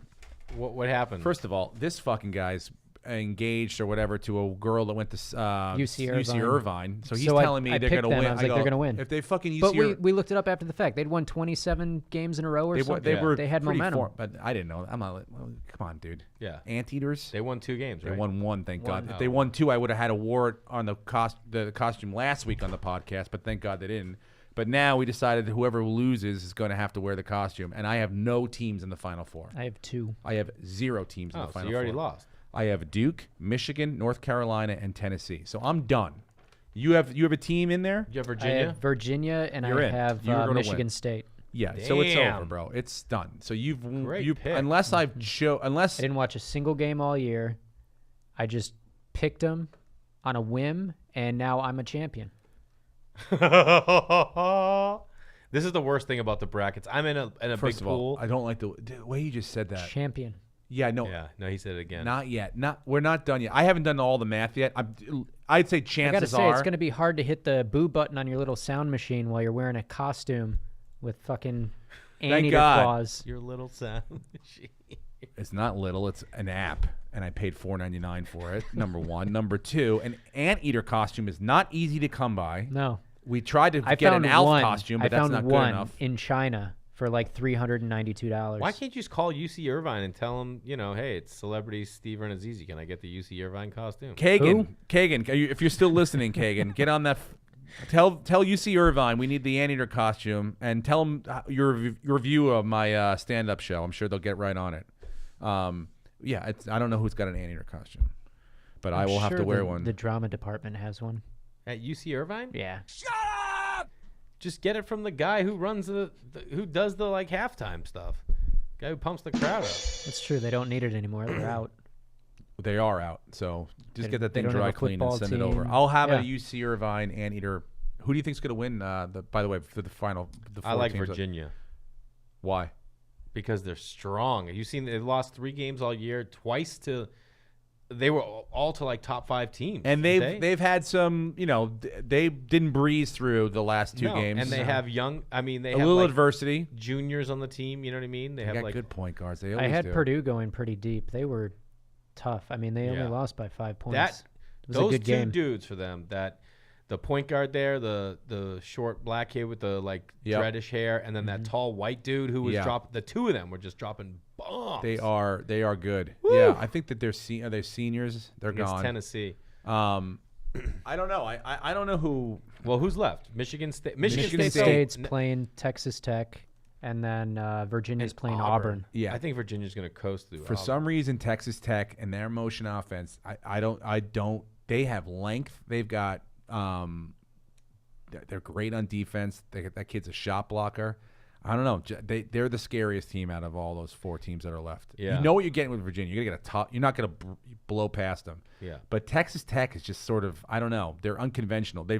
What happened? First of all, this fucking guy's engaged or whatever to a girl that went to UC Irvine. So he's So telling me I they're picked gonna them. win. I was like, they're gonna win. If they fucking But UC we looked it up after the fact. They'd won 27 games in a row or something. They had pretty momentum. but I didn't know. I'm not. Well, come on, dude. Yeah. Anteaters. They won 2 games, They right? won one, thank God. One. If they won 2, I would have had a war on the costume last week on the podcast, but thank God they didn't. But now we decided that whoever loses is going to have to wear the costume, and I have no teams in the Final Four. I have 2. I have 0 teams in Oh, the so Final you already Four. lost. I have Duke, Michigan, North Carolina, and Tennessee. So I'm done. You have a team in there? You have I Virginia? have Virginia and You're I in. have You're gonna Michigan win. State. Yeah. So it's over, Damn. bro. It's done. So you Great pick. unless I've unless I didn't watch a single game all year. I just picked them on a whim, and now I'm a champion. This is the worst thing about the brackets. I'm in a first big of all, pool. I don't like the way you just said that. Champion. Yeah, no. Yeah, no, he said it again. Not yet. We're not done yet. I haven't done all the math yet. I'd say I gotta chances say, are it's gonna be hard to hit the boo button on your little sound machine while you're wearing a costume with fucking anteater God. claws. Your little sound machine. it's not little. It's an app, and I paid $4.99 for it. Number one. Number two, an anteater costume is not easy to come by. No, We tried to I get found an Alf one. costume, I but that's found not good one enough. in China for like $392. Why can't you just call UC Irvine and tell them, hey, it's celebrity Steve Rannazzisi. Can I get the UC Irvine costume? Kagan, if you're still listening, Kagan, get on that. Tell UC Irvine we need the anteater costume, and tell them your review of my stand-up show. I'm sure they'll get right on it. Yeah, I don't know who's got an anteater costume, but I will have to wear one. The drama department has one. At UC Irvine? Yeah. Just get it from the guy who runs who does the like halftime stuff. Guy who pumps the crowd up. That's true. They don't need it anymore. They're out. They are out, so just get that they thing don't have dry a cleaned and football send it over. team. I'll have a Yeah. UC Irvine anteater. Who do you think's going to win? By the way, for the final, the I four like teams? Virginia Why? because they're strong. You've seen they've lost 3 games all year, twice to. They were all to like top 5 teams, And didn't they've had some, they didn't breeze through the last 2 No, games. and they have young. I mean, they a have little like adversity. juniors on the team. You know what I mean? They They have got like good point guards. They I always had do. Purdue going pretty deep. They were tough. I mean, they only Yeah. lost by 5 points. that. It was Those a good 2 game. dudes for them. That the point guard there, the short black kid with the like Yep. reddish hair, and then that tall white dude who was Yeah. dropping. The 2 of them were just dropping bombs. They are good. Woo! Yeah, I think that they're are they seniors? They're against gone. Tennessee. I don't know. I don't know who. Well, who's left? Michigan State. Michigan State. State's playing Texas Tech. and then Virginia's And playing Auburn. Yeah. I think Virginia's going to coast through. For some reason, Texas Tech and their motion offense, I don't. They have length. They've got. They're great on defense. That kid's a shot blocker. I don't know. They're the scariest team out of all those 4 teams that are left. Yeah. You know what you're getting with Virginia. You're gonna get a tough. You're not gonna blow past them. Yeah. But Texas Tech is just sort of. I don't know. They're unconventional. They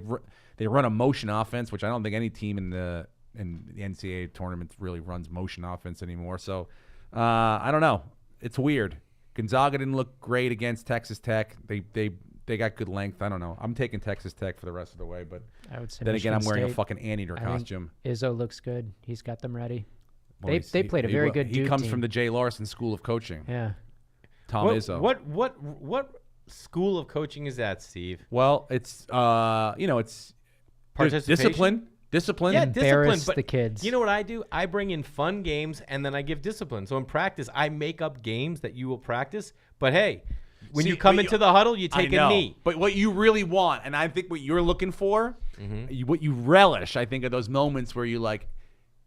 run a motion offense, which I don't think any team in the NCAA tournament really runs motion offense anymore. So I don't know. It's weird. Gonzaga didn't look great against Texas Tech. They got good length. I don't know. I'm taking Texas Tech for the rest of the way, but I would say then again, I'm Michigan wearing a State. fucking anteater I think costume. Izzo looks good. He's got them ready. Well, They played a very good He Duke comes team. from the Jay Larson School of Coaching. Yeah. Tom Izzo. What school of coaching is that, Steve? Well, it's it's Participation? discipline. Yeah, Embarrass discipline. But the kids. You know what I do? I bring in fun games and then I give discipline. So in practice, I make up games that you will practice. But hey, when you come into the huddle, you take a knee. But what you really want, and I think what you're looking for, what you relish, I think, are those moments where you like,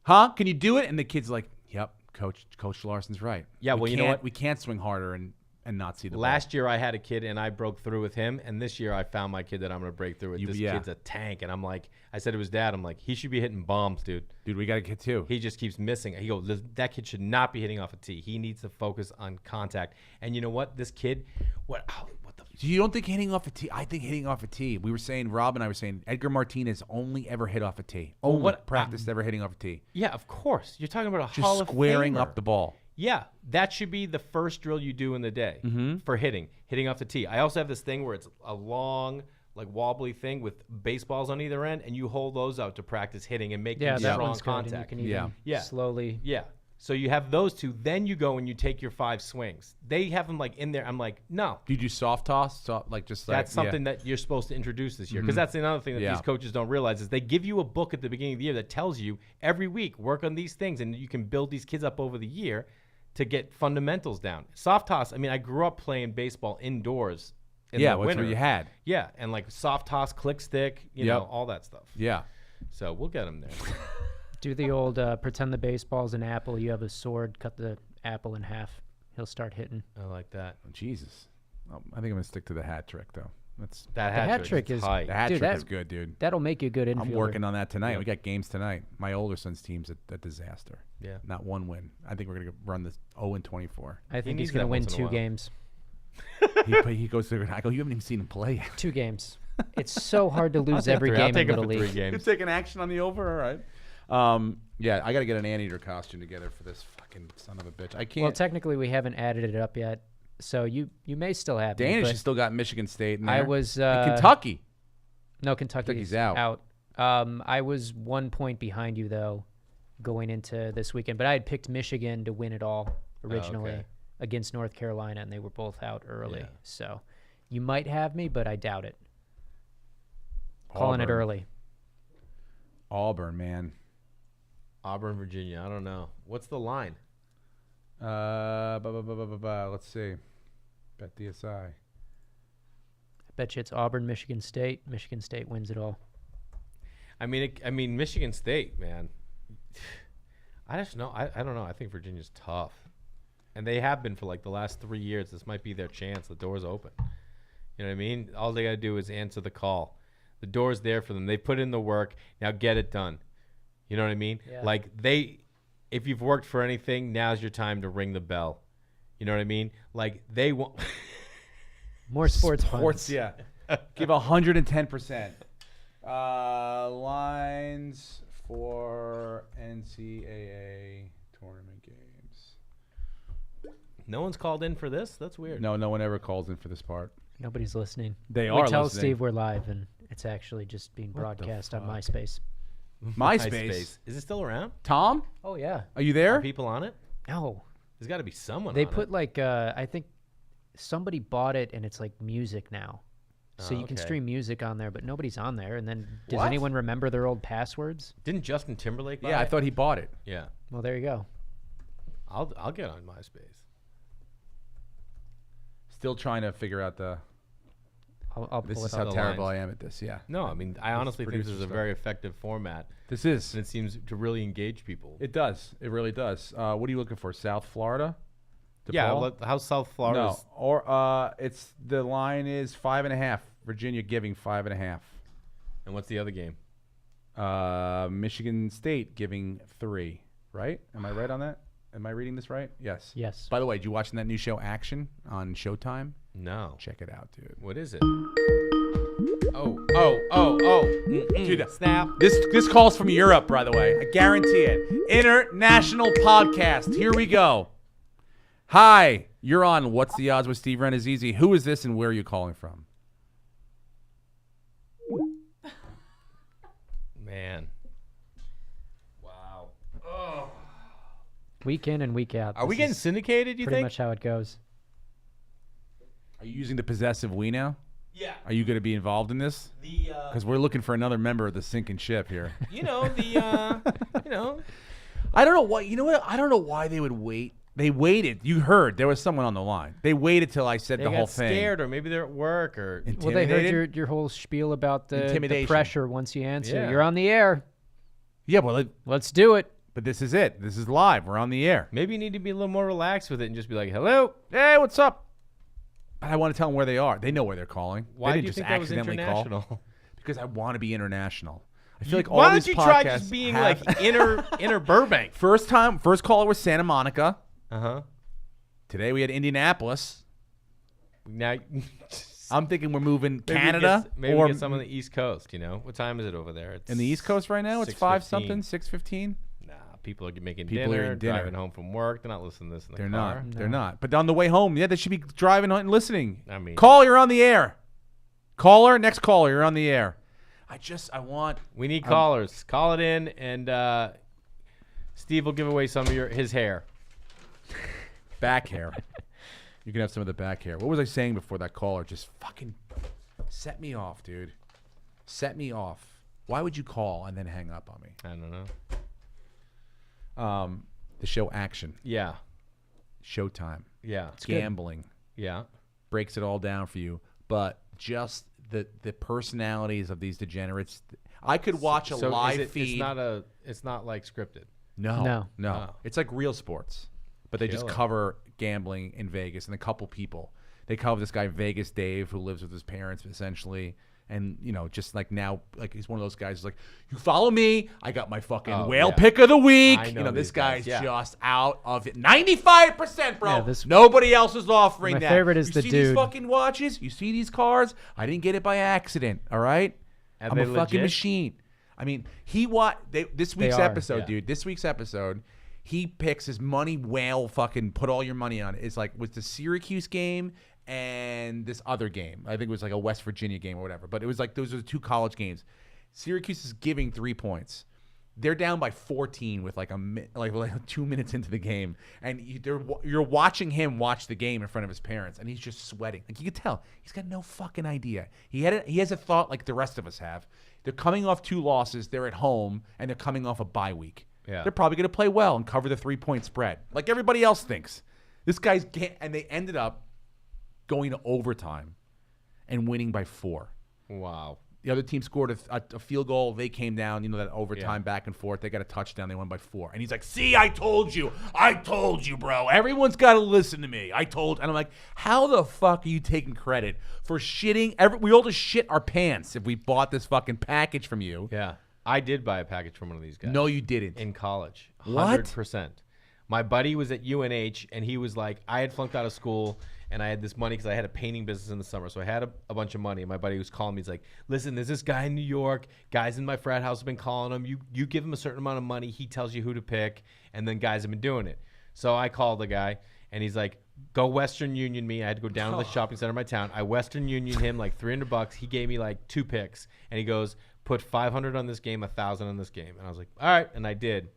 huh? Can you do it? And the kid's like, yep, Coach Larson's right. Yeah, well, you know what? We can't swing harder and not see the Last year I had a kid and I broke through with him, and this year I found my kid that I'm going to break through with. This kid's a tank, and I'm like, I said to his dad, I'm like, he should be hitting bombs, dude. Dude, we got a kid too. He just keeps missing. He goes, that kid should not be hitting off a tee. He needs to focus on contact. And you know what? This kid, what the? You don't think hitting off a tee? I think hitting off a tee. We were saying, Rob and I were saying, Edgar Martinez only ever hit off a tee. Only practiced ever hitting off a tee. Yeah, of course. You're talking about a Just Hall of squaring Famer. up the ball. Yeah, that should be the first drill you do in the day for hitting off the tee. I also have this thing where it's a long, like wobbly thing with baseballs on either end, and you hold those out to practice hitting and making Yeah, that strong one's good. And you contact. can even Yeah. slowly. Yeah. So you have those two. Then you go and you take your 5 swings. They have them like in there. I'm like, no. Do you do soft toss? That's something that you're supposed to introduce this year, because that's another thing that these coaches don't realize is they give you a book at the beginning of the year that tells you every week work on these things, and you can build these kids up over the year to get fundamentals down. Soft toss. I mean, I grew up playing baseball indoors. In the that's winter. what you had. Yeah, and like soft toss, click stick, you know, all that stuff. Yeah. So we'll get them there. Do the old pretend the baseball's an apple. You have a sword, cut the apple in half. He'll start hitting. I like that. Oh, Jesus. I think I'm going to stick to the hat trick, though. That's That The hat trick is is tight. The hat Dude, trick that- is good, dude. That'll make you a good infielder. I'm working on that tonight. Yeah. We got games tonight. My older son's team's a disaster. Yeah. Not one win. I think we're going to run this 0-24. I think needs he's going that to win once in a 2 while. games. he goes through, I go, you haven't even seen him play yet. 2 games. It's so hard to lose every I'll game in take him Little for League. 3 games. taking action on the over? All right. Yeah, I got to get an anteater costume together for this fucking son of a bitch. I can't. Well, technically, we haven't added it up yet, so you may still have me, Danish but has still got Michigan State in there. I was And Kentucky. No, Kentucky's Kentucky's out. I was 1 point behind you though, going into this weekend, but I had picked Michigan to win it all originally okay. against North Carolina, and they were both out early. Yeah. So you might have me, but I doubt it. Calling it Auburn. early. Auburn, man. Auburn, Virginia. I don't know. What's the line? Let's see. Bet DSI. I bet you it's Auburn, Michigan State. Michigan State wins it all. I mean, Michigan State, man. I just know. I don't know. I think Virginia's tough, and they have been for like the last 3 years. This might be their chance. The door's open. You know what I mean? All they got to do is answer the call. The door's there for them. They put in the work. Now get it done. You know what I mean? Yeah. Like if you've worked for anything, now's your time to ring the bell. You know what I mean? Like they want. More sports puns. Yeah. Give 110%. Lines for NCAA tournament games. No one's called in for this. That's weird. No one ever calls in for this part. Nobody's listening. They we are tell listening. Steve we're live, and it's actually just being broadcast on MySpace. MySpace. Is it still around? Tom, Oh yeah. are you Are there? people on it? No. There's got to be someone. They on put it. like I think somebody bought it and it's like music now. So Oh, you can okay. stream music on there, but nobody's on there. And then does What? anyone remember their old passwords? Didn't Justin Timberlake buy Yeah, I it? thought he bought it. Yeah. Well, there you go. I'll get on MySpace. Still trying to figure out the. I'll This pull is it how up. terrible I am at this. Yeah. No, I mean, I honestly think this producer is a stuff. very effective format, This is. and it seems to really engage people. It does. It really does. What are you looking for? South Florida? Yeah, DePaul? how's South Florida? No. Or it's the line is 5.5. Virginia giving 5.5. And what's the other game? Michigan State giving 3. Right? Am I right on that? Am I reading this right? Yes. Yes. By the way, did you watching that new show Action on Showtime? No. Check it out, dude. What is it? Oh. Dude, Snap. This calls from Europe, by the way. I guarantee it. International podcast. Here we go. Hi, you're on What's the Odds with Steve Rannazzisi. Who is this and where are you calling from? Man. Wow. Week in and week out. Are we This getting is syndicated, you pretty think? much how it goes. Are you using the possessive we now? Yeah. Are you going to be involved in this? Because we're looking for another member of the sinking ship here. I don't know why. You know what? I don't know why they would wait. They waited. You heard there was someone on the line. They waited till I said They the got whole thing. scared, or maybe they're at work, or Well, they heard Intimidated? your whole spiel about the Intimidation. pressure once you answer. Yeah. You're on the air. Yeah, well, Let's do it. but this is it. This is live. We're on the air. maybe you need to be a little more relaxed with it and just be like, "Hello." Hey, what's up? I want to tell them where they are. They know where they're calling. Why they do didn't you just think that was accidentally international? call. Because I want to be international. I feel like all Why these don't you try podcasts just being have- like inner Burbank? First caller was Santa Monica. Uh huh. Today we had Indianapolis. Now, I'm thinking we're moving maybe Canada maybe or we get some on the East Coast. You know, what time is it over there? It's in the East Coast right now. It's 6:15. 5-something, 6:15. Nah, people are making People are dinner, eating dinner. driving home from work. They're not listening to this in the They're car. not. They're not. But on the way home, yeah, they should be driving and listening. I mean, Call, you're on the air. Caller, next caller, you're on the air. I want. we need callers. Call it in, and Steve will give away some of his hair. Back hair. You can have some of the back hair. What was I saying before that caller just fucking set me off, dude? Set me off. Why would you call and then hang up on me? I don't know. The show Action, Yeah, Showtime, yeah, gambling, yeah. breaks it all down for you. But just the personalities of these degenerates. I could watch a So live is it, feed. It's not like scripted. No. Oh. It's like Real Sports, but they just Killer. cover gambling in Vegas and a couple people. They cover this guy Vegas Dave who lives with his parents essentially, and just like now, like he's one of those guys who's like, you follow me, I got my fucking Oh, whale yeah. pick of the week. I know This these guys, guy's yeah. just out of it. 95%, bro. Yeah, Nobody else is offering My that. favorite is you the see these dude. fucking watches? You see these cars? I didn't get it by accident. All right. Are I'm they a fucking legit? machine. I mean, this week's are, episode, yeah. dude. This week's episode, he picks his money whale. Fucking put all your money on it. It's like was the Syracuse game and this other game. I think it was like a West Virginia game or whatever. But it was like those are the two college games. Syracuse is giving 3 points. They're down by 14 with like 2 minutes into the game, and you're watching him watch the game in front of his parents, and he's just sweating. Like you can tell, he's got no fucking idea. He has a thought like the rest of us have. They're coming off 2 losses. They're at home, and they're coming off a bye week. Yeah. They're probably going to play well and cover the 3-point spread, like everybody else thinks. This guy's and they ended up going to overtime and winning by 4. Wow. The other team scored a field goal. They came down, that overtime Yeah. back and forth. They got a touchdown. They won by 4. And he's like, see, I told you, bro. Everyone's got to listen to me. And I'm like, how the fuck are you taking credit for shitting? We all just shit our pants if we bought this fucking package from you. Yeah, I did buy a package from one of these guys. No, you didn't. in college. What? 100%. My buddy was at UNH, and he was like, I had flunked out of school, and I had this money because I had a painting business in the summer. So I had a bunch of money. And my buddy was calling me. He's like, listen, there's this guy in New York. Guys in my frat house have been calling him. You give him a certain amount of money. He tells you who to pick. And then guys have been doing it. So I called the guy, and he's like, go Western Union me. I had to go down to the shopping center in my town. I Western Union him like $300. He gave me like 2 picks. And he goes, put 500 on this game, 1,000 on this game. And I was like, all right. And I did.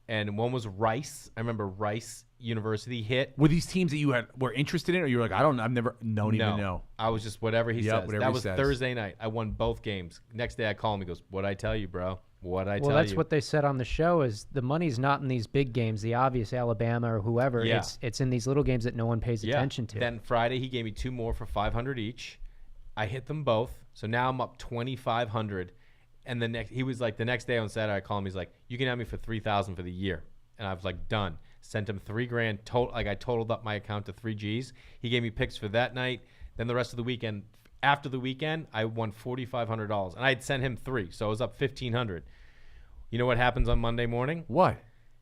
And one was Rice. I remember Rice University hit. Were these teams that you were interested in, or you were like, I've never even know? I was just whatever he Yep, says. whatever That he was says. Thursday night. I won both games. Next day I call him. He goes, what'd I tell you, bro? What'd I tell you? Well, that's what they said on the show is the money's not in these big games, the obvious Alabama or whoever. Yeah. It's in these little games that no one pays attention to. Then Friday he gave me 2 more for 500 each. I hit them both. So now I'm up 2,500. And the next day on Saturday, I call him. He's like, you can have me for 3,000 for the year. And I was like, done. Sent him $3,000 total. Like I totaled up my account to 3 G's. He gave me picks for that night. Then the rest of the weekend, after the weekend, I won $4,500. And I had sent him 3. So I was up 1,500. You know what happens on Monday morning? What?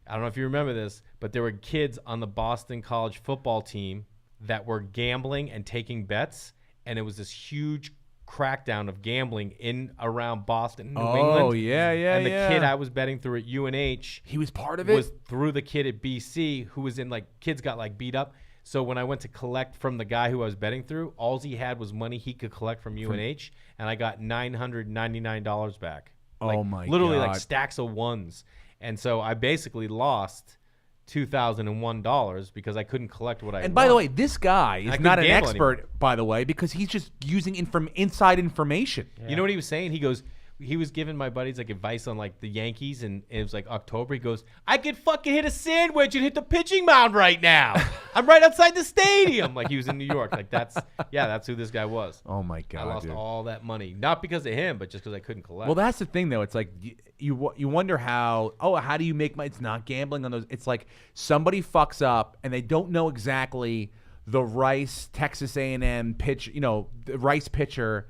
I don't know if you remember this, but there were kids on the Boston College football team that were gambling and taking bets, and it was this huge crackdown of gambling in around Boston, New England. Oh, yeah. And the kid I was betting through at UNH, he was part of it? was through the kid at BC who was in, like, kids got, like, beat up. So when I went to collect from the guy who I was betting through, all he had was money he could collect from UNH, and I got $999 back. Like, Oh, my literally, God. like, stacks of ones. And so I basically lost $2,001 because I couldn't collect what I And by the won. way, this guy is couldn't not an gamble expert, anymore. by the way, because he's just using inside information. You know what he was saying? He goes, he was giving my buddies like advice on like the Yankees, and it was like October. He goes, I could fucking hit a sandwich and hit the pitching mound right now. I'm right outside the stadium. Like he was in New York. Like that's who this guy was. Oh, my God, I lost dude. all that money, not because of him, but just because I couldn't collect. Well, that's the thing, though. It's like you wonder how do you make money? It's not gambling on those. It's like somebody fucks up and they don't know exactly the Rice Texas A&M pitch. The Rice pitcher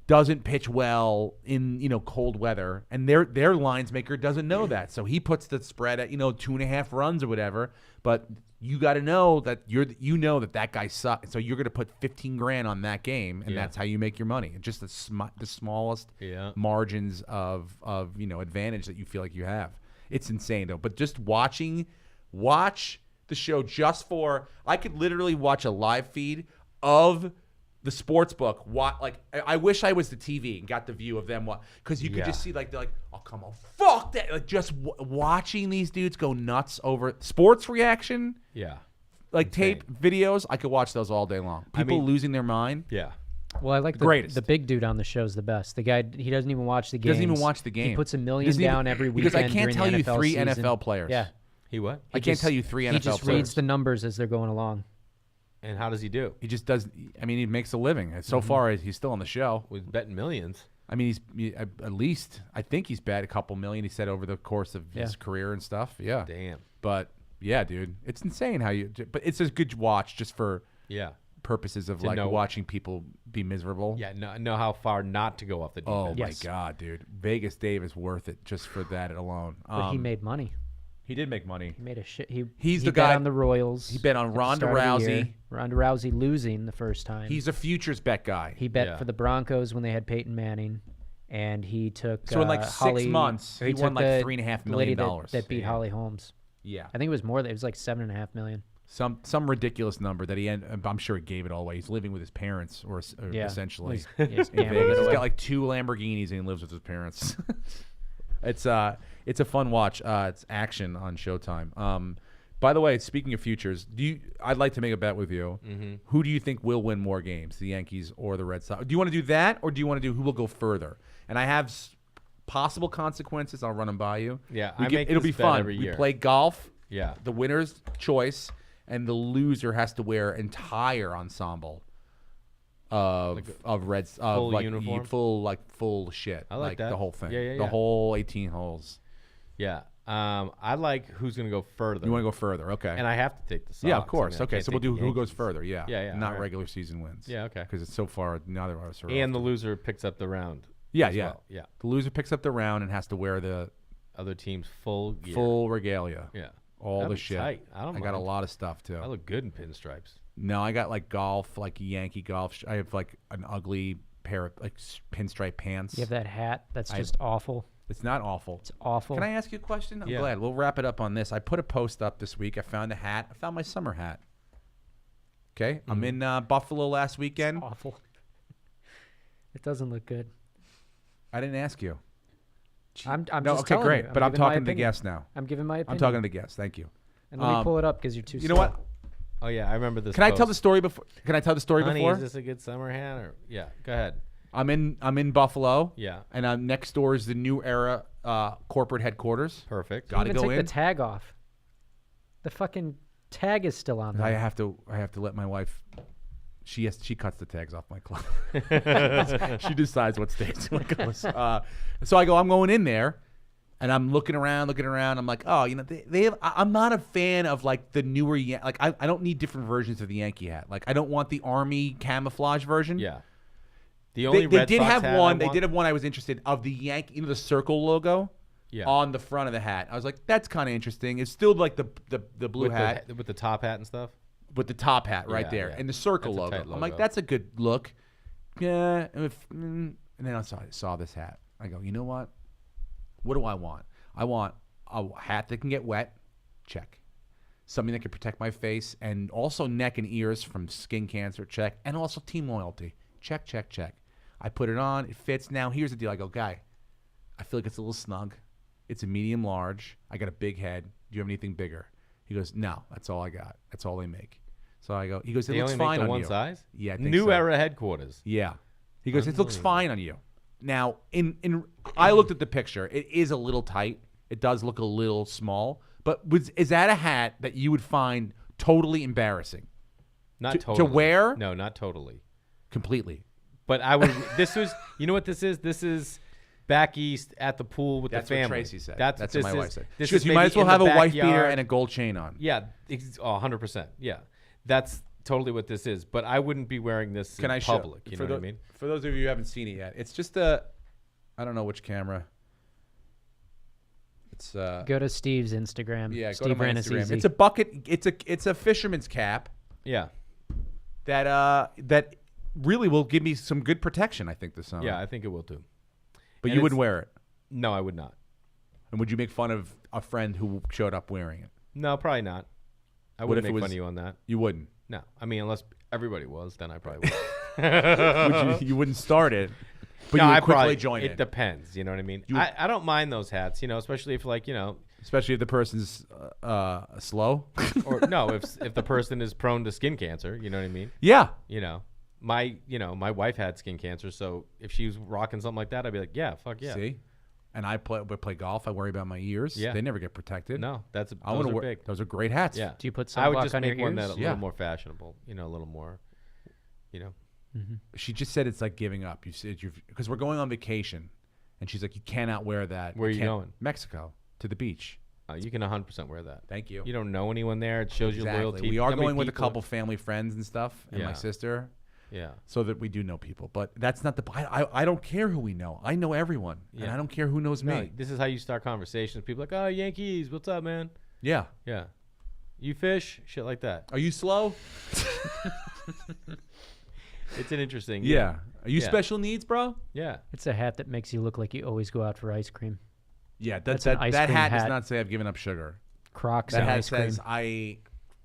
doesn't pitch well in cold weather, and their lines maker doesn't know that, so he puts the spread at 2.5 runs or whatever. But you got to know that that guy sucks, so you're going to put $15,000 on that game, and that's how you make your money. Just the smallest margins of advantage that you feel like you have. It's insane though. But just watch the show just for I could literally watch a live feed of the sports book. I wish I was the TV and got the view of them, because you could just see like they're like, oh come on, fuck that, like just watching these dudes go nuts over sports reaction. Like tape videos, I could watch those all day long. People losing their mind. Well, I like the big dude on the show's the best. The guy, he doesn't even watch the game. Doesn't even watch the game. He puts $1 million down every weekend. Because I can't tell you during the NFL 3 season. NFL players. Yeah. He what? I can't tell you 3 NFL players. He just reads the numbers as they're going along. And how does he do? He just does. I mean, he makes a living. So far, he's still on the show. With betting millions. I mean, he's at least, I think he's bet a couple million. He said over the course of his career and stuff. Yeah. Damn. But yeah, dude, it's insane how you. But it's a good watch just for purposes of watching people be miserable. Yeah. Know how far not to go off the deep Oh end. my God, dude, Vegas Dave is worth it just for that alone. But he made money. He did make money. He made a shit. He's the bet guy on the Royals. He bet on at the Ronda start of the Rousey. year. Ronda Rousey losing the first time. He's a futures bet guy. He bet for the Broncos when they had Peyton Manning, and he took So in like Holly, 6 months, he won like $3.5 million. That beat Holly Holmes. Yeah, I think it was more. It was like $7.5 million. Some ridiculous number that I'm sure he gave it all away. He's living with his parents, or essentially He's in gambling Vegas. it He's away. got like 2 Lamborghinis and he lives with his parents. It's a fun watch. It's action on Showtime. By the way, speaking of futures, I'd like to make a bet with you. Mm-hmm. Who do you think will win more games, the Yankees or the Red Sox? Do you want to do that, or do you want to do who will go further? And I have possible consequences. I'll run them by you. Yeah, it'll be fun. every year. We play golf. Yeah. The winner's choice, and the loser has to wear entire ensemble of Reds full like uniform? full shit. I like that. the whole thing. Yeah. The whole 18 holes. Yeah. I like who's going to go further. You want to go further? Okay. And I have to take the Sox. yeah, of course. I mean, I Okay, can't so we'll take do the who goes Yankees. further. Yeah. Yeah, Not alright. regular season wins. Yeah, okay. Because it's so far neither of us are. And the loser picks up the round. yeah, as yeah, well. Yeah. The loser picks up the round and has to wear the Other teams full gear. full regalia. Yeah. All That'd the be shit. tight. I don't got a mind. lot of stuff too. I look good in pinstripes. No, I got like golf, like Yankee golf. I have like an ugly pair of like pinstripe pants. You have that hat. That's just awful. It's not awful. It's awful. Can I ask you a question? I'm Yeah. glad. We'll wrap it up on this. I put a post up this week. I found a hat. I found my summer hat. Okay. I'm in Buffalo last weekend. Awful. It doesn't look good. I didn't ask you. I'm No, just okay, telling great. you. But I'm giving my talking to the opinion. guests now. I'm giving my opinion. I'm talking to the guests. Thank you. And let me pull it up because you're too You know slow. what? Oh, yeah. I remember this. Can I tell the post. story before? Can I tell the story Honey, before? is this a good summer hat? Or yeah, go ahead. I'm in Buffalo. Yeah. And next door is the New Era corporate headquarters. Perfect. Gotta Even go take in. the tag off. The fucking tag is still on there. I have to let my wife. She cuts the tags off my clothes. She decides what stays and what goes. So I go, I'm going in there, and I'm looking around. I'm like, oh, they have. I'm not a fan of like the newer I don't need different versions of the Yankee hat. Like I don't want the Army camouflage version. Yeah. The only they Red did Sox have hat one. I They want- did have one I was interested of the Yankee, the circle logo. Yeah. On the front of the hat. I was like, that's kind of interesting. It's still like the blue with hat. with the top hat and stuff. With the top hat right Yeah, there yeah. and the circle That's a logo. tight I'm like, logo. that's a good look. Yeah. And then I saw this hat. I go, you know what? What do I want? I want a hat that can get wet. Check. Something that can protect my face and also neck and ears from skin cancer. Check. And also team loyalty. Check, check, check. I put it on. It fits. Now, here's the deal. I go, guy, I feel like it's a little snug. It's a medium large. I got a big head. Do you have anything bigger? He goes, no, that's all I got. That's all they make. So I go, he goes, it They looks only make fine the on one you. size? Yeah, I think New so. era headquarters. Yeah. He goes, it looks fine on you. Now, I looked at the picture. It is a little tight. It does look a little small. But is that a hat that you would find totally embarrassing? Not To totally. wear? No, not totally. Completely. But I would. This was. You know what this is? This is back east at the pool with That's the family. what Tracy said. That's what this my is, wife said. This She goes, is you might maybe as well in have a the wife beater backyard. and a gold chain on. Yeah, 100%. Yeah, that's totally what this is. But I wouldn't be wearing this Can in I show? public. You know what I mean? For those of you who haven't seen it yet, it's just I don't know which camera. It's Go to Steve's Instagram. yeah, go Steve to my Rannazzisi. Instagram. It's a bucket. It's a fisherman's cap Yeah, that really will give me some good protection. I think this summer. yeah, I think it will too. but and you wouldn't it's- wear it. No, I would not. And would you make fun of a friend who showed up wearing it? No, probably not. I What wouldn't if it make was- fun of you on that. You wouldn't. No, I mean unless everybody was, then I probably would. Would you wouldn't start it, but no, you would I quickly probably join it. it. Depends. You know what I mean? You- I don't mind those hats. Especially if Especially if the person's slow. or no, if the person is prone to skin cancer. You know what I mean? Yeah. My wife had skin cancer, so if she was rocking something like that, I'd be like, yeah, fuck yeah. See, and I play golf. I worry about my ears. Yeah. They never get protected. No, those I want are to wear. big. Those are great hats. Yeah. Do you put I would sunblock just on your make one ears? that a Yeah. little more fashionable. A little more. She just said it's like giving up. You said because we're going on vacation, and she's like, you cannot wear that. Where are you can't- going? Mexico to the beach. You can 100% wear that. Thank you. You don't know anyone there. It shows your loyalty. We are How many going with a people- couple family friends and stuff, and my Yeah. sister, Yeah. so that we do know people. But that's not the. I don't care who we know. I know everyone, and Yeah. I don't care who knows me. No, this is how you start conversations. People are like, oh, Yankees, what's up, man? Yeah. Yeah. You fish? Shit like that. Are you slow? It's an interesting. Yeah. Are you Yeah. special needs, bro? Yeah. It's a hat that makes you look like you always go out for ice cream. Yeah. That's an ice that cream hat does hat. not say I've given up sugar. Crocs That and hat ice cream. says I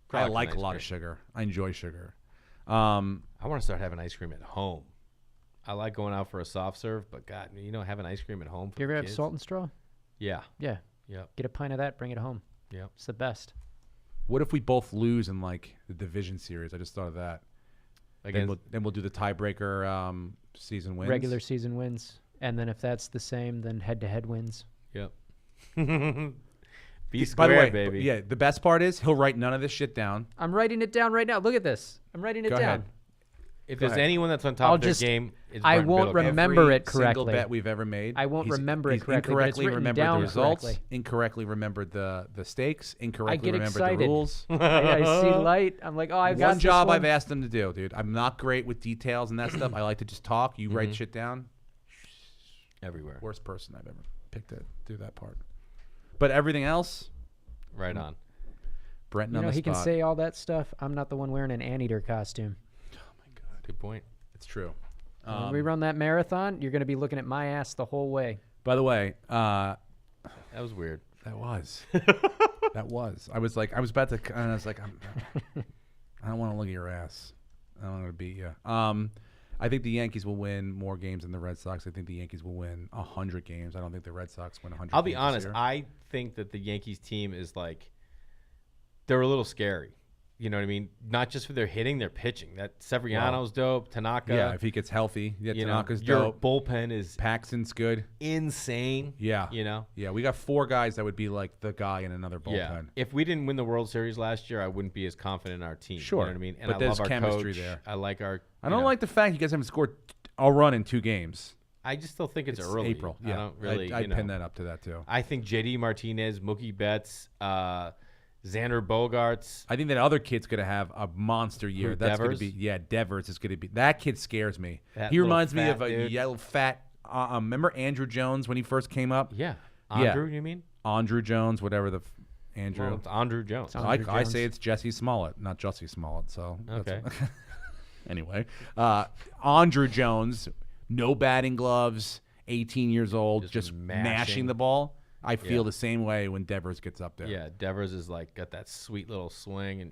Crocs like and a ice lot cream. of sugar. I enjoy sugar. I want to start having ice cream at home. I like going out for a soft serve, but God, having ice cream at home. For Do you ever the have kids? salt and straw? Yeah. Yeah. Yep. Get a pint of that, bring it home. Yep. It's the best. What if we both lose in like the division series? I just thought of that. Against, Then we'll do the tiebreaker season wins. Regular season wins. And then if that's the same, then head-to-head wins. Yep. Be By square, the way, baby. yeah. The best part is he'll write none of this shit down. I'm writing it down right now. Look at this. I'm writing it Go down. ahead. If Go there's ahead. anyone that's on top I'll of their just- game, it's I Brent won't Biddlecamp. remember Every it correctly. single bet we've ever made. I won't remember it he's correctly, but it's Incorrectly written remembered down the results. correctly. Incorrectly remembered the stakes. Incorrectly get remembered excited. the rules. I see light. I'm like, oh, I've got One this job one. I've asked him to do, dude. I'm not great with details and that stuff. I like to just talk. You write shit down. everywhere. Worst person I've ever picked to do that part. But everything else, Right on. Brenton You on know, the he spot. can say all that stuff. I'm not the one wearing an anteater costume. Good point. It's true. When we run that marathon, you're going to be looking at my ass the whole way. By the way, That was weird. that was. That was. I was about to, and I was like, I don't want to look at your ass. I don't want to beat you. I think the Yankees will win more games than the Red Sox. I think the Yankees will win 100 games. I don't think the Red Sox win 100 I'll be games this honest. year. I think that the Yankees team is like, they're a little scary. You know what I mean? Not just for their hitting, their pitching. That Severiano's dope. Tanaka. Yeah, if he gets healthy. Yeah, Tanaka's your dope. bullpen is Paxton's good. insane. Yeah. You know? Yeah, we got 4 guys that would be like the guy in another bullpen. Yeah. If we didn't win the World Series last year, I wouldn't be as confident in our team. Sure. You know what I mean? And But I there's love our chemistry coach. there. I like our. I don't like the fact you guys haven't scored a run in 2 games. I just still think it's It's early. April. Yeah. I don't really. I'd pin that up to that too. I think JD Martinez, Mookie Betts, Xander Bogaerts. I think that other kid's going to have a monster year. Who, That's going to Devers? be Devers is going to be. That kid scares me. That He little reminds me fat of a dude. yellow fat. Remember Andrew Jones when he first came up? Yeah. Yeah. Andrew, you mean? Andrew Jones, whatever the Andrew. Well, it's Andrew Jones. Andrew I Jones. say it's Jesse Smollett, not Jussie Smollett. So Okay. anyway, Andrew Jones, no batting gloves, 18 years old, just mashing mashing. the ball. I feel Yeah. the same way when Devers gets up there. Yeah, Devers is like got that sweet little swing, and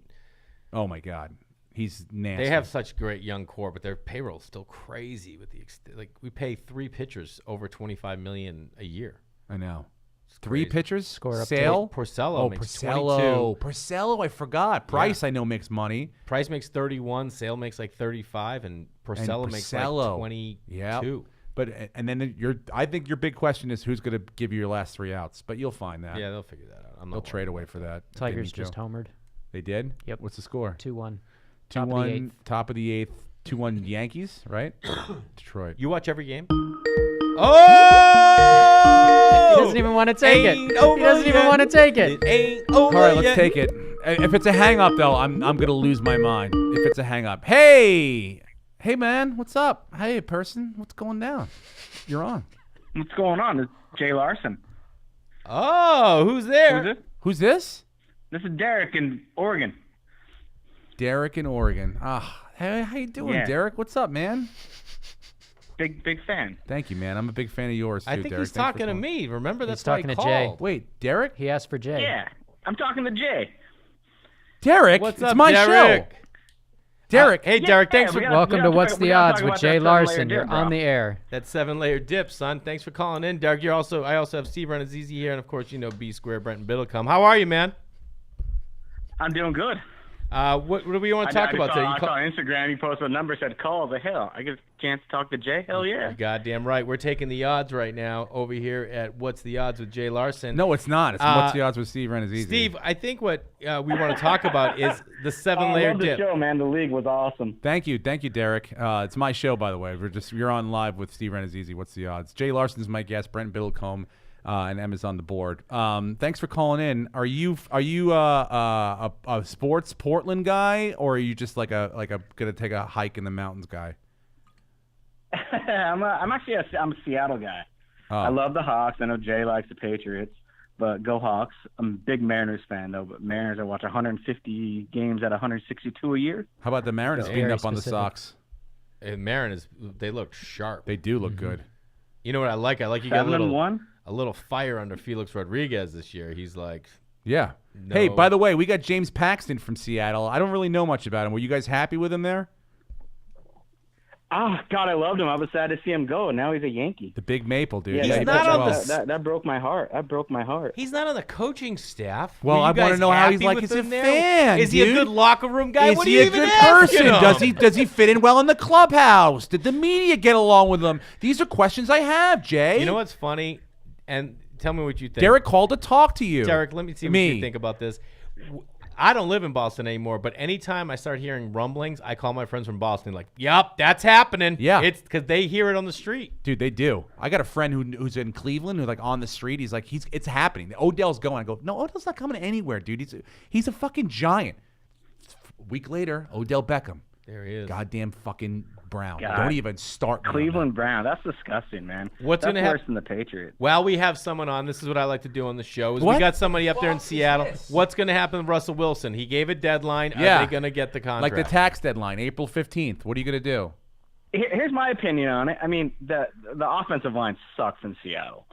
Oh my God, he's nasty. they have such great young core, but their payroll's still crazy. With the like, we pay 3 pitchers over $25 million a year. I know. 3 crazy. pitchers. Score up to Sale. Porcello Oh, makes Porcello. 22. Porcello. I forgot. Price. I know makes money. Price makes 31. Sale makes like 35, and Porcello makes like Porcello. 22. Yeah. But and then I think your big question is who's going to give you your last 3 outs. But you'll find that. Yeah, they'll figure that out. They'll trade away for that. if they Tigers need just to. homered. They did. Yep. What's the score? 2-1. 2-1. Top of the 8th. 2-1 Yankees. Right. Detroit. You watch every game? Oh! He doesn't even want to take it. Ain't He over doesn't even yet. want to take it. Ain't over All right, let's yet. take it. If it's a hang up though, I'm gonna lose my mind. If it's a hang up. Hey, man, what's up? Hey, person, what's going down? You're on. What's going on? It's Jay Larson. Oh, who's there? Who's this? Who's this? This is Derek in Oregon. Derek in Oregon. Hey, how you doing, Yeah. Derek? What's up, man? Big fan. Thank you, man. I'm a big fan of yours too, I think Derek. he's Thanks for talking to calling. me. Remember, that's He's why I talking to Jay. called. Wait, Derek? He asked for Jay. Yeah, I'm talking to Jay. Derek, What's it's up, my Derek? show. Derek, Hey, Derek, thanks we for gotta- Welcome we to gotta What's talk- the we gotta Odds talk with about Jay that seven-layer Larson. You're dip, on bro. the air. that 7-layer dip, son. Thanks for calling in, Derek. I also have Steve Rannazzisi here, and of course, B Square, Brenton Biddlecombe. How are you, man? I'm doing good. What do we want to talk about today? I saw on Instagram you posted a number said call the hell. I get a chance to talk to Jay. Hell yeah. You're goddamn right. We're taking the odds right now over here at What's the Odds with Jay Larson. no, it's not. It's what's the odds with Steve Rannazzisi? Steve, I think what we want to talk about is the I 7-layer love the dip. show, man. The league was awesome. Thank you, Derek. It's my show, by the way. You're on live with Steve Rannazzisi. What's the odds? Jay Larson's my guest. Brent Biddlecombe and Emma's on the board. Thanks for calling in. Are you a sports Portland guy, or are you just like a gonna take a hike in the mountains guy? I'm a Seattle guy. Oh. I love the Hawks. I know Jay likes the Patriots, but go Hawks. I'm a big Mariners fan though. But Mariners, I watch 150 games at 162 a year. How about the Mariners beating Very up on the specific. Sox? And Marin they look sharp. They do look good. You know what I like? I like you got 7-1. a little fire under Felix Rodriguez this year. He's like, Yeah. No. Hey, by the way, we got James Paxton from Seattle. I don't really know much about him. Were you guys happy with him there? Oh God, I loved him. I was sad to see him go, and now he's a Yankee. The Big Maple, dude. Yeah, he that, pitched not on well. the that broke my heart. That broke my heart. he's not on the coaching staff. Well, Were you I wanna guys know how he's happy like with as a him there? fan, Is he a dude. good locker room guy? Is What he are you a even good asking person? him? Does he fit in well in the clubhouse? Did the media get along with him? These are questions I have, Jay. You know what's funny? And tell me what you think. Derek called to talk to you. Derek, let me see what you think about this. I don't live in Boston anymore, but anytime I start hearing rumblings, I call my friends from Boston like, "Yup, that's happening." Yeah. It's because they hear it on the street. Dude, they do. I got a friend who's in Cleveland who's like on the street. He's like, it's happening. Odell's going. I go, no, Odell's not coming anywhere, dude. He's a fucking giant. A week later, Odell Beckham. There he is. Goddamn fucking Brown. God. Don't even start me on that. Cleveland Brown. That's disgusting, man. What's That's gonna worse happen? than the Patriots. Well, we have someone on. This is what I like to do on the show. Is What? we got somebody up there in Seattle. What's going to happen with Russell Wilson? He gave a deadline. Yeah. Are they going to get the contract? Like the tax deadline, April 15th. What are you going to do? Here's my opinion on it. I mean, the offensive line sucks in Seattle,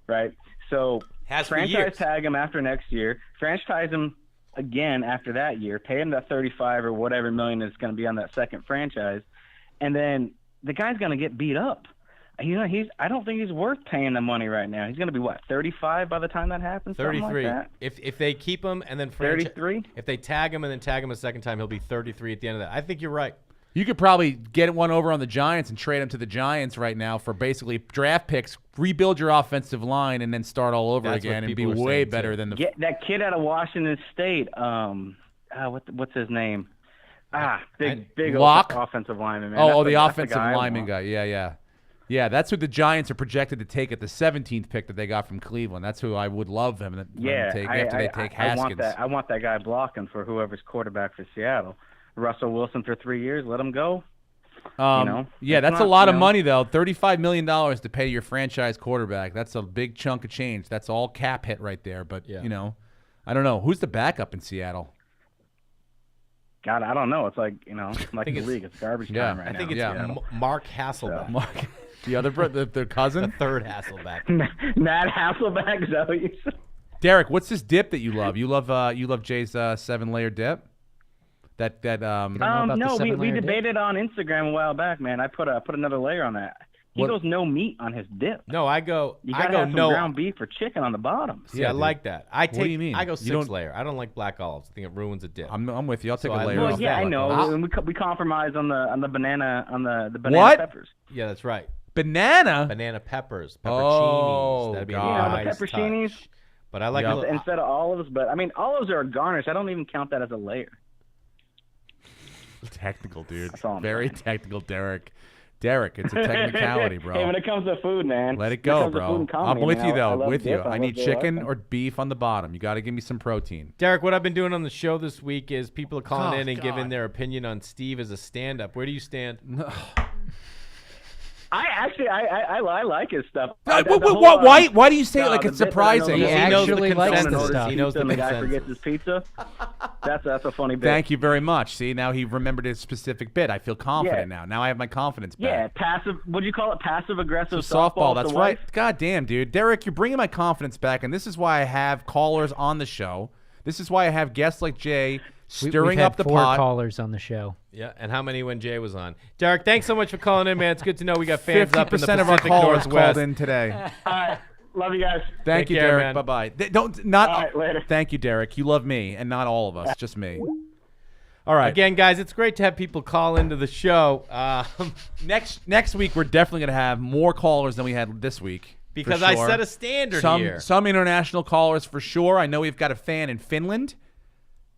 right? So Has for franchise years. tag him after next year. Franchise him again after that year. Pay him that 35 or whatever million is going to be on that second franchise, and then the guy's going to get beat up. I don't think he's worth paying the money right now. He's going to be, 35 by the time that happens? Something 33. Like that? If they keep him and then 33? if they tag him and then tag him a second time, he'll be 33 at the end of that. I think you're right. You could probably get one over on the Giants and trade him to the Giants right now for basically draft picks, rebuild your offensive line, and then start all over That's again what and be people are way saying, better too. than the. Get that kid out of Washington State. What's his name? Big Locke? offensive lineman, man. Oh, That's the that's offensive guy I lineman want. guy. Yeah. Yeah, that's who the Giants are projected to take at the 17th pick that they got from Cleveland. That's who I would love them to take after they take Haskins. I want that guy blocking for whoever's quarterback for Seattle. Russell Wilson for 3 years. Let him go. Yeah, It's that's not, a lot of you know- money, though. $35 million to pay your franchise quarterback. That's a big chunk of change. That's all cap hit right there. But, Yeah. I don't know. Who's the backup in Seattle? God, I don't know. It's like, like think the it's- league. It's garbage Yeah. time right I now. think it's Yeah. Mark Hasselbeck. Mark, the other their cousin? The third Hasselbeck. Matt Hasselbeck, is that what you said? Derek, what's this dip that you love? You love Jay's 7-layer dip? That don't know about the No, we 7-layer dip? debated on Instagram a while back, man. I put another layer on that. He What- goes no meat on his dip. No, I go You gotta have some no. ground beef or chicken on the bottom. See, Yeah, I dude. like that. do you mean? I go You don't- 6-layer. I don't like black olives. I think it ruins a dip. I'm with you. I'll take So a I layer love off. Yeah, I that. know. I'll- And we compromise on the banana the banana What? peppers. Yeah, that's right. Banana? Banana peppers, Oh, pepperoncinis. That'd be a God. nice The pepperoncinis. touch. But I like Yeah. a little, Instead of olives, but I mean olives are a garnish. I don't even count that as a layer. Technical, dude. That's all I'm Very saying. technical, Derek. Derek, it's a technicality, bro. Hey, when it comes to food, man. Let it when go, comes to food bro. and comedy, I'm with man, you, I though. love With you. dip, I love need Jay chicken Larson. or beef on the bottom. You got to give me some protein. Derek, what I've been doing on the show this week is people are calling Oh, in and giving God. their opinion on Steve as a stand-up. Where do you stand? I like his stuff. Why do you say it like the it's bit that I know surprising? He the knows the actually likes consensus. the stuff. He knows the and the guy consensus. forgets his pizza. That's a funny bit. Thank you very much. See, now he remembered his specific bit. I feel confident now. Now I have my confidence back. Yeah, passive. What do you call it? Passive aggressive Softball, with that's the right. wife? God damn, dude. Derek, you're bringing my confidence back, and this is why I have callers on the show. This is why I have guests like Jay stirring We've had up the 4 pot. callers on the show. Yeah, and how many when Jay was on? Derek, thanks so much for calling in, man. It's good to know we got fans up in the 50% of our Pacific callers Northwest. called in today. All right. Love you guys. Thank Take you, care, Derek. man. Bye-bye. Don't not. All right, later. Thank you, Derek. You love me, and not all of us, just me. All right. Again, guys, it's great to have people call into the show. Next week we're definitely gonna have more callers than we had this week. for because I sure. set a standard here. Some international callers for sure. I know we've got a fan in Finland.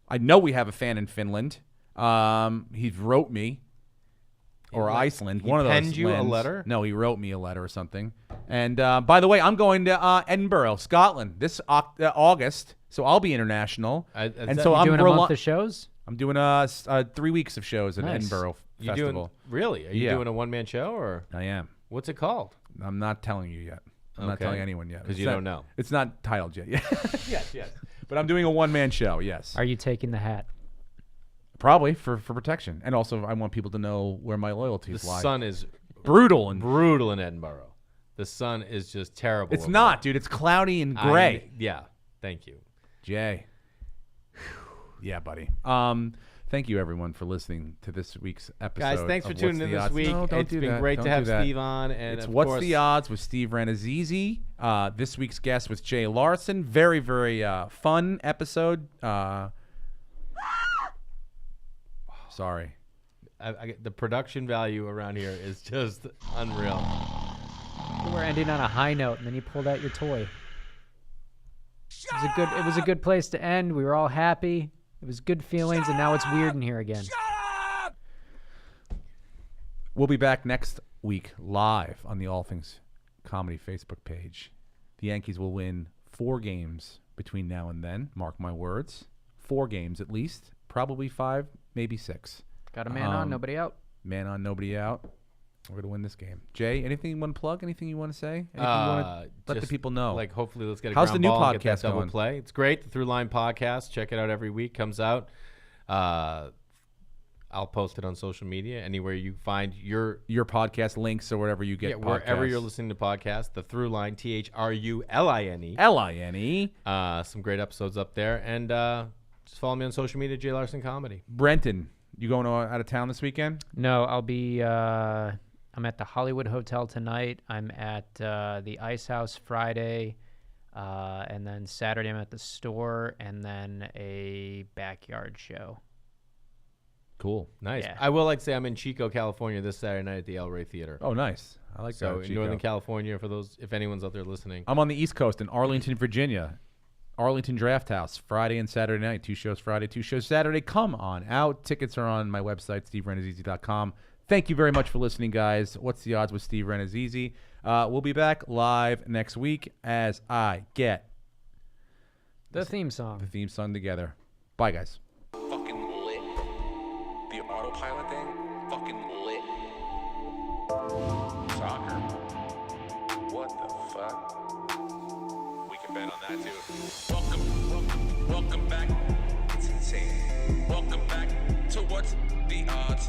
I know we have a fan in Finland. He wrote me. Or Iceland, he one of those. penned you a lands. letter? No, he wrote me a letter or something. And by the way, I'm going to Edinburgh, Scotland, this August. So I'll be international. Is and that- so You I'm doing a month of shows? I'm doing 3 weeks of shows at Nice. Edinburgh You Festival. doing really? Are you Yeah. doing a one-man show or I am. what's it called? I'm not telling you yet. I'm not Okay. telling anyone yet 'Cause It's you not- don't know. It's not titled yet. yes. But I'm doing a one-man show. Yes. Are you taking the hat? Probably for protection, and also I want people to know where my The loyalties lie. sun is Brutal and brutal in Edinburgh. The sun is just terrible. it's over not, dude. It's cloudy and gray. yeah. Thank you. Jay. Yeah, buddy. Thank you everyone for listening to this week's episode. Guys, thanks for of tuning What's in the this Odds. week. No, don't It's do been that. great Don't to do have that. Steve on. And It's of What's course, the Odds with Steve Rannazzisi. This week's guest was Jay Larson. Very, very fun episode. Sorry. the production value around here is just unreal. We're ending on a high note, and then you pulled out your toy. It was a good place to end. We were all happy. It was good feelings, and now it's weird in here again. We'll be back next week live on the All Things Comedy Facebook page. The Yankees will win 4 games between now and then. Mark my words. 4 games at least. Probably 5, maybe 6. Got a man on, nobody out. Man on, nobody out. We're going to win this game. Jay, anything you want to plug? Anything you want to say? Anything you want to let the Just, people know? Like, hopefully, let's get a How's ground the new ball and get that podcast double going? play. It's great. The Throughline podcast. Check it out every week. Comes out. I'll post it on social media anywhere you find your podcast links or wherever you get podcasts. wherever you're listening to podcasts. The Throughline, THRULINE. LINE. Some great episodes up there, and just follow me on social media, Jay Larson Comedy. Brenton, you going out of town this weekend? No, I'll be. I'm I'm at the Hollywood Hotel tonight. I'm at the Ice House Friday. And then Saturday I'm at the store, and then a backyard show. Cool. Nice. Yeah. I will like to say I'm in Chico, California this Saturday night at the El Rey Theater. Oh, nice. I like So that. in Northern California, for those, if anyone's out there listening. I'm on the East Coast in Arlington, Virginia. Arlington Draft House, Friday and Saturday night. 2 shows Friday, 2 shows Saturday. Come on out. Tickets are on my website, steverannazzisi.com. Thank you very much for listening, guys. What's the odds with Steve Rannazzisi? We'll be back live next week as I get The theme song. the theme song together. Bye, guys. Fucking lit. The autopilot thing, fucking lit. Soccer. What the fuck? We can bet on that too. Welcome back. It's insane. Welcome back to What's the Odds.